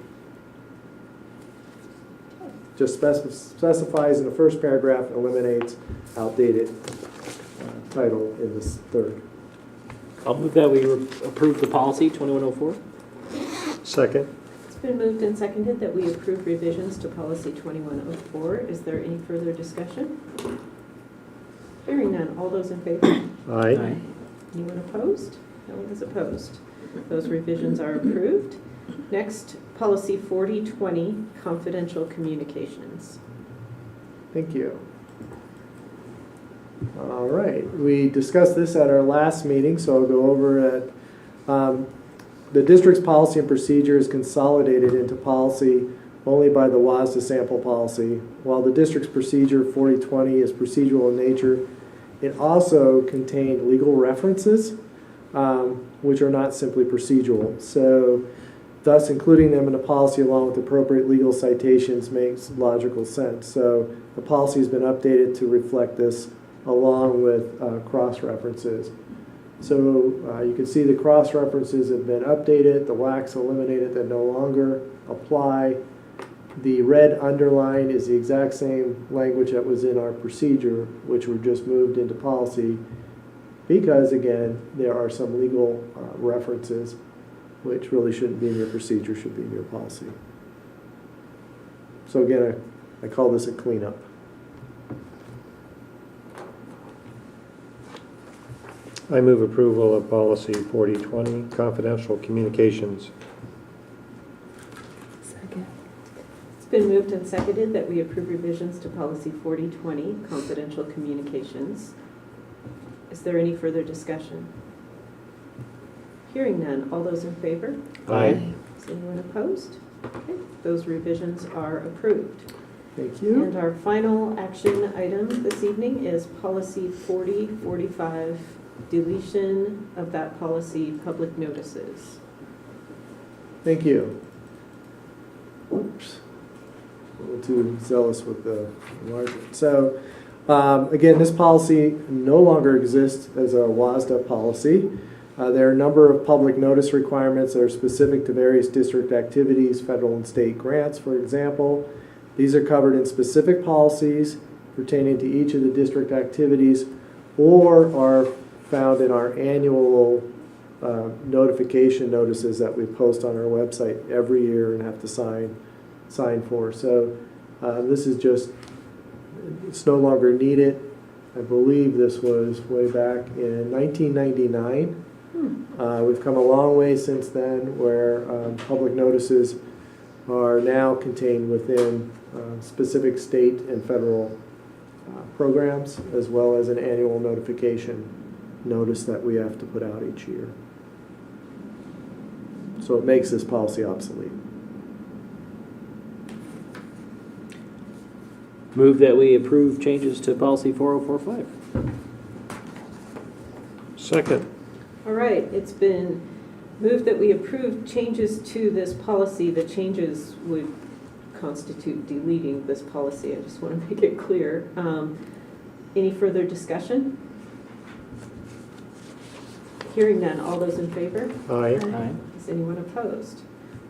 Just specifies in the first paragraph, eliminates outdated title in this third. I'll move that we approve the policy 2104. Second? It's been moved and seconded that we approve revisions to policy 2104. Is there any further discussion? Hearing none. All those in favor? Aye. Anyone opposed? No one is opposed. Those revisions are approved. Next, policy 4020, confidential communications. Thank you. All right, we discussed this at our last meeting, so I'll go over it. The district's policy and procedure is consolidated into policy only by the WASDA sample policy. While the district's procedure 4020 is procedural in nature, it also contained legal references, which are not simply procedural. So thus, including them in the policy along with appropriate legal citations makes logical sense. So the policy has been updated to reflect this along with cross-references. So you can see the cross-references have been updated, the wax eliminated that no longer apply. The red underline is the exact same language that was in our procedure, which were just moved into policy, because again, there are some legal references which really shouldn't be in your procedure, should be in your policy. So again, I call this a cleanup. I move approval of policy 4020, confidential communications. It's been moved and seconded that we approve revisions to policy 4020, confidential communications. Is there any further discussion? Hearing none, all those in favor? Aye. Is anyone opposed? Okay, those revisions are approved. Thank you. And our final action item this evening is policy 4045, deletion of that policy, public notices. Thank you. Oops. A little too zealous with the enlargement. So, again, this policy no longer exists as a WASDA policy. There are a number of public notice requirements that are specific to various district activities, federal and state grants, for example. These are covered in specific policies pertaining to each of the district activities or are found in our annual notification notices that we post on our website every year and have to sign for. So this is just, it's no longer needed. I believe this was way back in 1999. We've come a long way since then where public notices are now contained within specific state and federal programs, as well as an annual notification notice that we have to put out each year. So it makes this policy obsolete. Move that we approve changes to policy 4045. Second. All right, it's been moved that we approve changes to this policy. The changes would constitute deleting this policy. I just want to make it clear. Any further discussion? Hearing none, all those in favor? Aye. Aye. Is anyone opposed?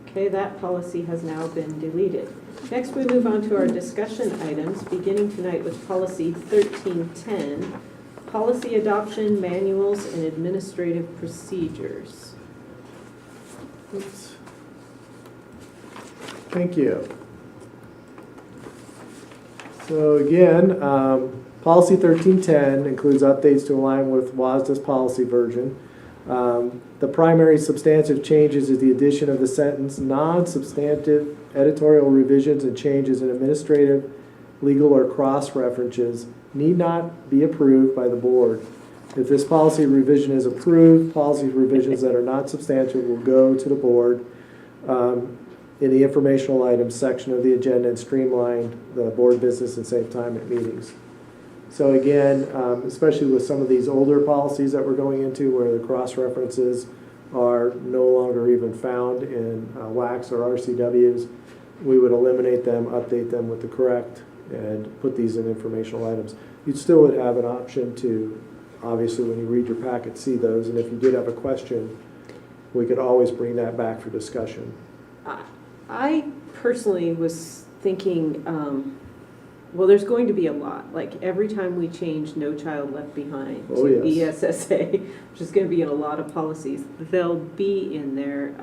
Okay, that policy has now been deleted. Next, we move on to our discussion items, beginning tonight with policy 1310, policy adoption manuals and administrative procedures. Oops. Thank you. So again, policy 1310 includes updates to align with WASDA's policy version. The primary substantive changes is the addition of the sentence, non-substantive editorial revisions and changes in administrative, legal, or cross-references need not be approved by the board. If this policy revision is approved, policy revisions that are not substantive will go to the board in the informational items section of the agenda and streamline the board business and save time at meetings. So again, especially with some of these older policies that we're going into where the cross-references are no longer even found in WACs or RCWs, we would eliminate them, update them with the correct, and put these in informational items. You still would have an option to, obviously, when you read your packet, see those, and if you did have a question, we could always bring that back for discussion. I personally was thinking, well, there's going to be a lot. Like every time we change No Child Left Behind to ESSA, which is going to be in a lot of policies, they'll be in there.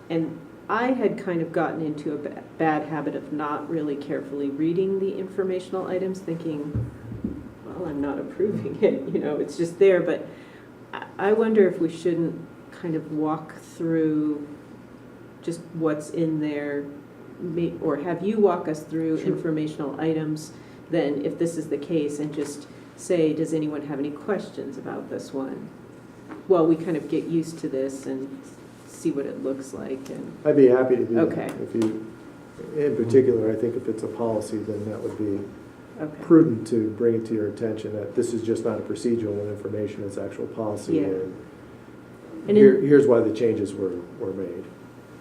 And I had kind of gotten into a bad habit of not really carefully reading the informational items, thinking, well, I'm not approving it, you know, it's just there. But I wonder if we shouldn't kind of walk through just what's in there, or have you walk us through informational items then, if this is the case, and just say, does anyone have any questions about this one? Well, we kind of get used to this and see what it looks like. And I'd be happy to do Okay. that. If you, in particular, I think if it's a policy, then that would be okay. prudent to bring it to your attention that this is just not a procedural information, it's actual policy. Yeah. And here's why the changes were made.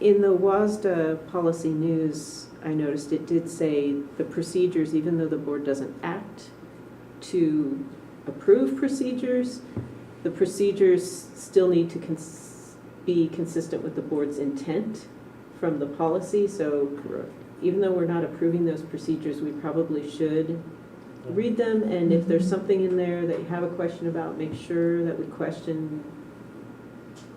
In the WASDA policy news, I noticed it did say the procedures, even though the board doesn't act to approve procedures, the procedures still need to be consistent with the board's intent from the policy. So Correct. even though we're not approving those procedures, we probably should read them, and if there's something in there that you have a question about, make sure that we question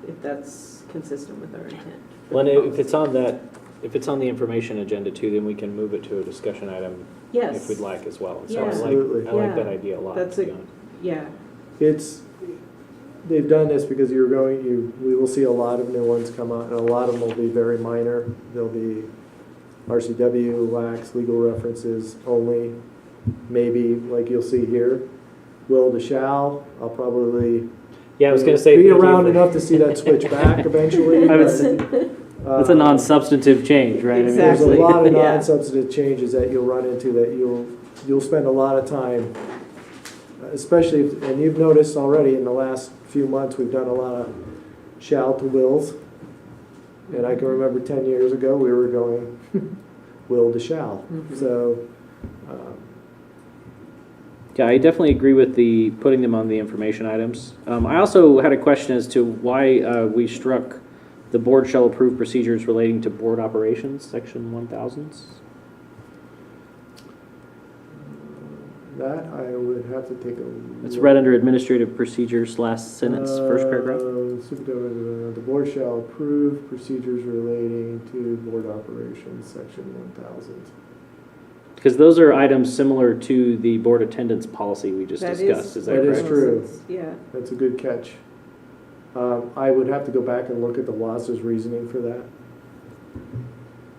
if that's consistent with our intent. Well, and if it's on that, if it's on the information agenda too, then we can move it to a discussion item Yes. if we'd like as well. So Yeah. Absolutely. I like that Yeah. idea a lot. That's to be a- honest. Yeah, They've done this because we will see a lot of new ones come out, and a lot of them will be very minor. They'll be RCW, lax, legal references only, maybe like you'll see here. Will to shall, I'll probably Yeah, I was going to say. be thank you around for- enough to see that switch back eventually. I was- but, That's a non-substantive change, right? I mean, There's a Exactly. lot of Yeah. non-substantive changes that you'll run into that you'll spend a lot of time, especially, and you've noticed already in the last few months, we've done a lot of shall to wills. And I can remember 10 years ago, we were going will to shall. So, Yeah, I definitely agree with the putting them on the information items. I also had a question as to why we struck the board shall approve procedures relating to board operations, section 1000s. that I would have to take a. It's look. read under administrative procedures, last sentence, first paragraph. The board shall approve procedures relating to board operations, section 1000. Because those are items similar to the board attendance policy we just that discussed. Is that that is correct? true. Yeah. That's a good catch. I would have to go back and look at the WAS's reasoning for that.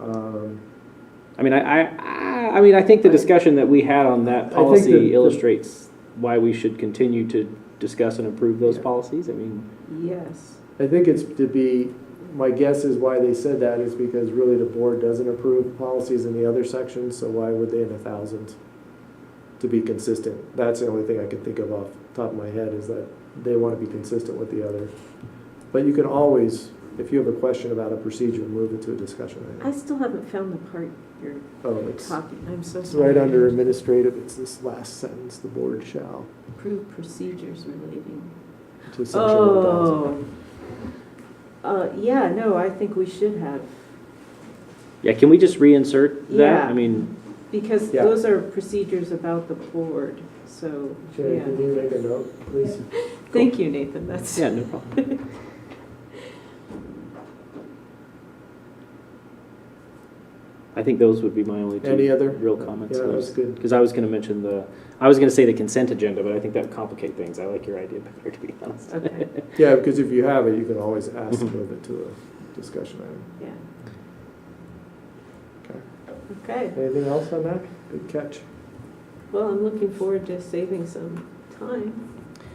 I mean, I mean, I think the discussion that we had on that I think policy the- illustrates why we should continue to discuss and approve those Yeah. policies. I mean, Yes. I think it's to be, my guess is why they said that is because really the board doesn't approve policies in the other sections, so why would they in 1000s to be consistent? That's the only thing I can think of off the top of my head is that they want to be consistent with the others. But you can always, if you have a question about a procedure, move it to a discussion I item. still haven't found the part you're Oh, it's talking, I'm so it's sorry. right under administrative, it's this last sentence, the board shall, Approve procedures relating. to section 1000. Yeah, no, I think we should have, yeah, can we just reinsert that? Yeah. I mean, because Yeah. those are procedures about the board, so, Sherry, yeah. can you make a note, please? Thank you, Nathan, that's. yeah, no problem. I think those would be my only two Any other? real comments. Yeah, that's good. Because I was going to mention I was going to say the consent agenda, but I think that would complicate things. I like your idea better, to be honest. Okay, Yeah, because if you have it, you can always ask to move it to a discussion item. yeah. Okay. Okay, Anything else on that? Good catch. well, I'm looking forward to saving some time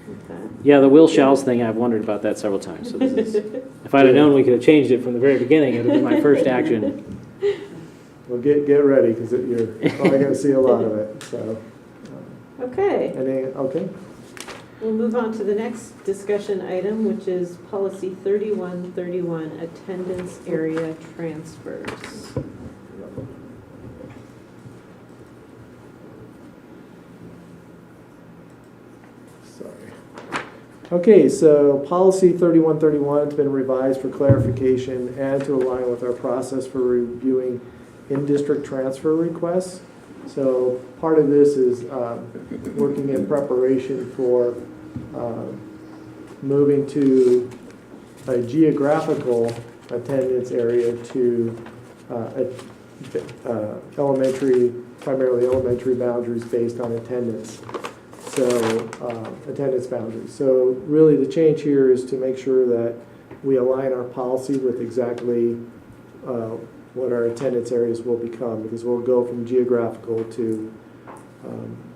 with that. Yeah, the will shalls thing, I've wondered about that several times. So this is, if I'd have known we could have changed it from the very beginning, it would have been my first action. Well, get ready, because you're probably going to see a lot of it, so. Okay, Okay, we'll move on to the next discussion item, which is policy 3131, attendance area transfers. sorry. Okay, so policy 3131 has been revised for clarification and to align with our process for reviewing in-district transfer requests. So part of this is working in preparation for moving to a geographical attendance area to primarily elementary boundaries based on attendance. So attendance boundaries. So really the change here is to make sure that we align our policy with exactly what our attendance areas will become, because we'll go from geographical to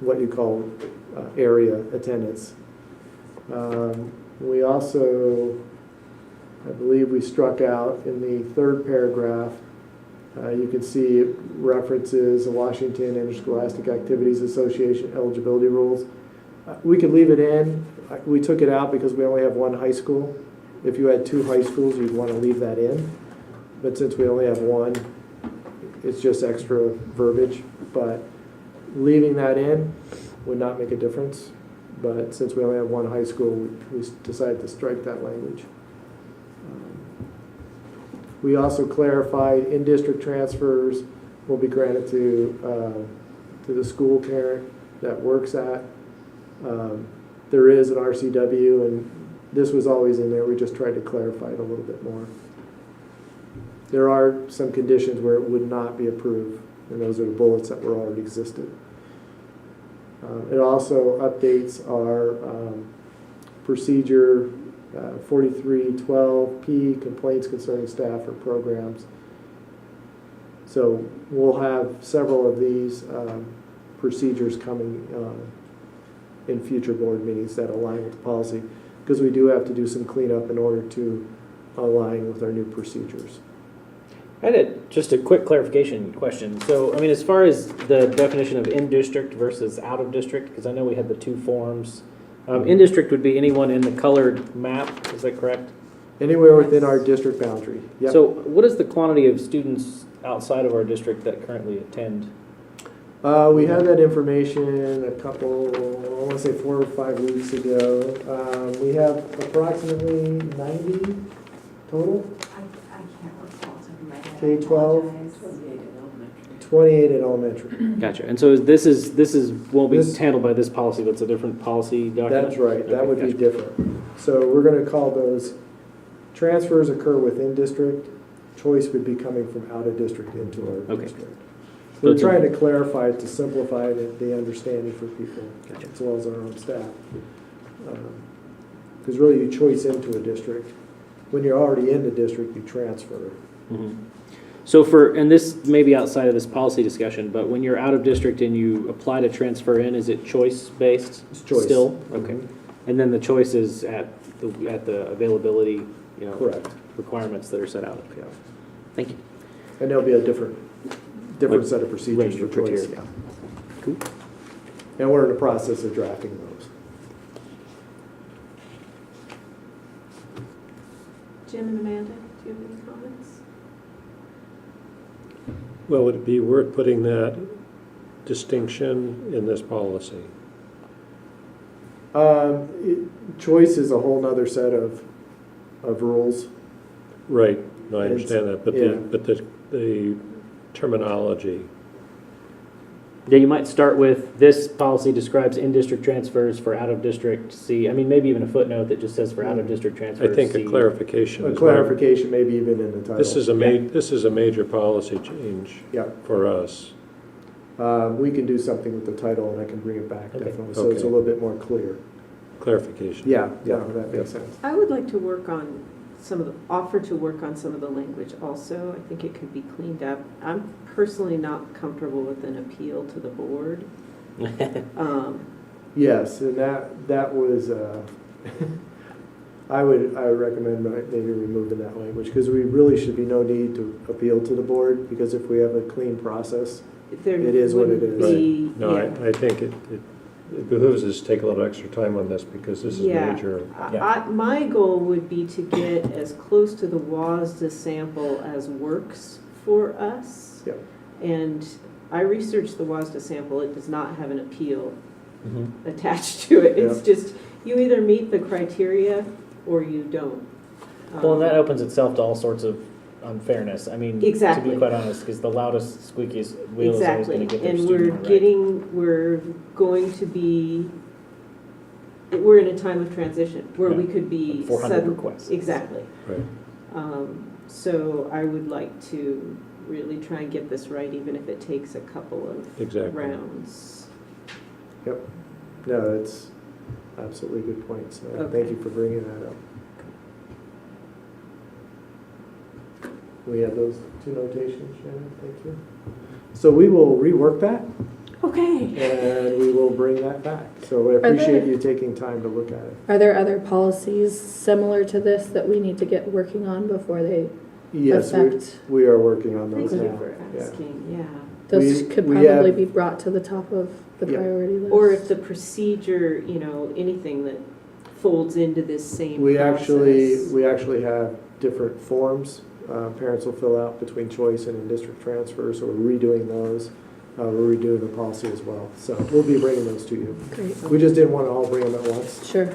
what you call area attendance. We also, I believe we struck out in the third paragraph, you can see references the Washington Interscholastic Activities Association eligibility rules. We could leave it in. We took it out because we only have one high school. If you had two high schools, you'd want to leave that in. But since we only have one, it's just extra verbiage. But leaving that in would not make a difference. But since we only have one high school, we decided to strike that language. We also clarified in-district transfers will be granted to the school parent that works at. There is an RCW, and this was always in there. We just tried to clarify it a little bit more. There are some conditions where it would not be approved, and those are the bullets that were already existed. It also updates our procedure 4312P, complaints concerning staff or programs. So we'll have several of these procedures coming in future board meetings that align with the policy, because we do have to do some cleanup in order to align with our new procedures. I had just a quick clarification question. So, I mean, as far as the definition of in-district versus out-of-district, because I know we had the two forms. In-district would be anyone in the colored map, is that correct? Anywhere within our district boundary. Yep. So what is the quantity of students outside of our district that currently attend? We had that information a couple, I want to say 4 or 5 weeks ago. We have approximately 90 total. I can't recall off the top of my head. K-12. 28 at elementary. Gotcha. And so this won't be This- handled by this policy, but it's a different policy document? That's right, that Okay, would be gotcha. different. So we're going to call those, transfers occur within district, choice would be coming from out of district into our Okay. district. So We're it's a- trying to clarify it to simplify the understanding for people, as well as our own staff. Because really you choice into a district. When you're already in the district, you transfer. Mhm. So and this may be outside of this policy discussion, but when you're out of district and you apply to transfer in, is it choice-based? It's choice. Still? Okay. Mhm. And then the choice is at the availability, Correct. requirements that are set out? Yeah. Thank you. And there'll be a different Like set of procedures range for of choice. criteria. Yeah. Cool. And we're in the process of drafting those. Jim and Amanda, do you have any comments? Well, would it be worth putting that distinction in this policy? Choice is a whole nother set of rules. Right, no, I It's- understand that, but yeah. the terminology, Yeah, you might start with, this policy describes in-district transfers for out-of-district C. I mean, maybe even a footnote that just says for out-of-district transfers I think C. a clarification A is clarification, maybe even in the title. This is a major policy change Yeah. for us. We can do something with the title, and I can bring it back, Okay. definitely, so it's a Okay. little bit more clear. Clarification. Yeah, that makes sense. I would like to work on offer to work on some of the language also. I think it could be cleaned up. I'm personally not comfortable with an appeal to the board. Yes, and that was, I would recommend maybe removing that language, because we really should be no need to appeal to the board, because if we have a clean process, There It is what it wouldn't is. be- No, yeah. I think it behooves us to take a little extra time on this because this is Yeah. major. My goal would be to get as close to the WASDA sample as works for us. Yep. And I researched the WASDA sample. It does not have an appeal Mhm. attached to it. It's Yeah. just, you either meet the criteria or you don't. Well, and that opens itself to all sorts of unfairness. I mean, to Exactly. be quite honest, because the loudest, squeakiest wheel is always going Exactly, to get their and student one right. we're going to be, we're in a time of transition where we Yeah. could be. Like 400 sudden- requests. Exactly. Right. So I would like to really try and get this right, even if it takes a couple of Exactly. rounds. Yep. No, that's absolutely good points. Thank Okay. you for bringing that up. We have those two notations, Shannon, thank you. So we will rework that, Okay. and we will bring that back. So I appreciate you taking time to look at it. Are there other policies similar to this that we need to get working on before they Yes, affect? we are working on Thank those you now. for Yeah. asking, yeah. Those We- could we probably have- be brought to the top of the Yeah. priority list. Or if the procedure, anything that folds into this same We process. actually have different forms. Parents will fill out between choice and in-district transfer, so we're redoing those. We're redoing the policy as well. So we'll be bringing those to you. Great, We just didn't want to all bring them at once, sure.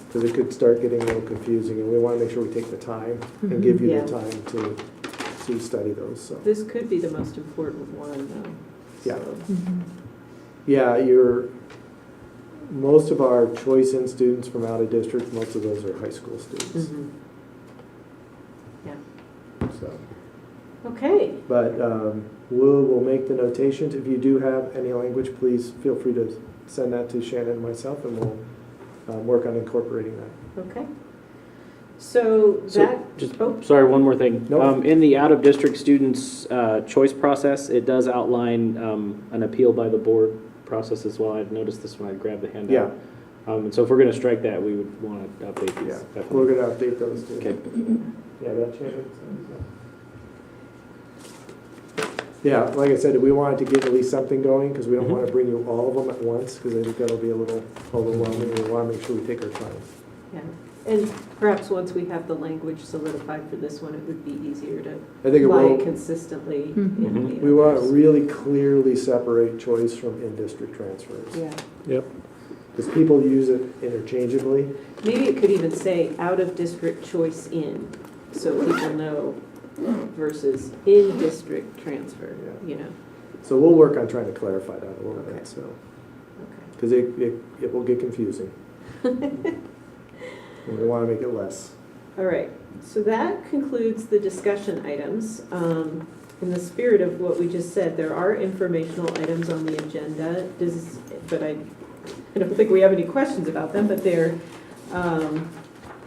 because it could start getting a little confusing, and we want to make sure we take the time and give you Yeah. the time to study those, so. This could be the most important one, though. Yeah. So, Yeah, most of our choice-in students from out of district, most of those are high school students. Mhm. Yeah. So, Okay, but we'll make the notations. If you do have any language, please feel free to send that to Shannon and myself, and we'll work on incorporating that. okay. So So, that, just, oh, sorry, one more thing. Nope. In the out-of-district students' choice process, it does outline an appeal by the board process as well. I'd noticed this when I grabbed the handout. Yeah. And so if we're going to strike that, we would want to update these. Yeah, definitely. we're going to update those too. Okay. Yeah, that Shannon. Yeah, like I said, we wanted to get at least something going because we don't want to bring you all of them at once because I think that'll be a little overwhelming. We want to make sure we take our time. yeah. And perhaps once we have the language solidified for this one, it would be easier to I think it apply will. it consistently in the We want to others. really clearly separate choice from in-district transfers. Yeah. Yep. Because people use it interchangeably. Maybe it could even say out-of-district choice in, so people know versus in-district transfer, Yeah. you know? So we'll work on trying to clarify that a little Okay. bit, so, Okay. because it will get confusing. And we want to make it less. All right, so that concludes the discussion items. In the spirit of what we just said, there are informational items on the agenda, but I don't think we have any questions about them, but they're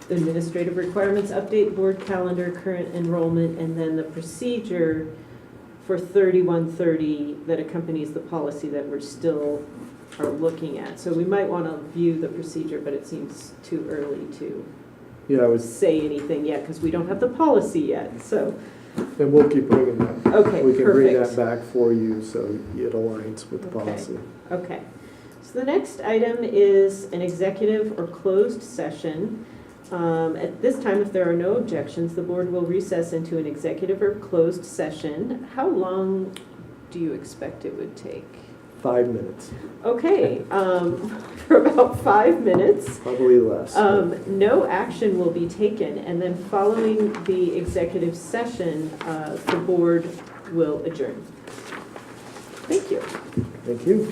administrative requirements update, board calendar, current enrollment, and then the procedure for 3130 that accompanies the policy that we're still are looking at. So we might want to view the procedure, but it seems too early to Yeah, I was, say anything yet because we don't have the policy yet. So, and we'll keep bringing that. okay, We can bring that perfect. back for you so it aligns with the Okay. policy. Okay. So the next item is an executive or closed session. At this time, if there are no objections, the board will recess into an executive or closed session. How long do you expect it would take? 5 minutes, Okay, for about 5 minutes. probably less. No action will be taken, and then following the executive session, the board will adjourn. Thank you. Thank you.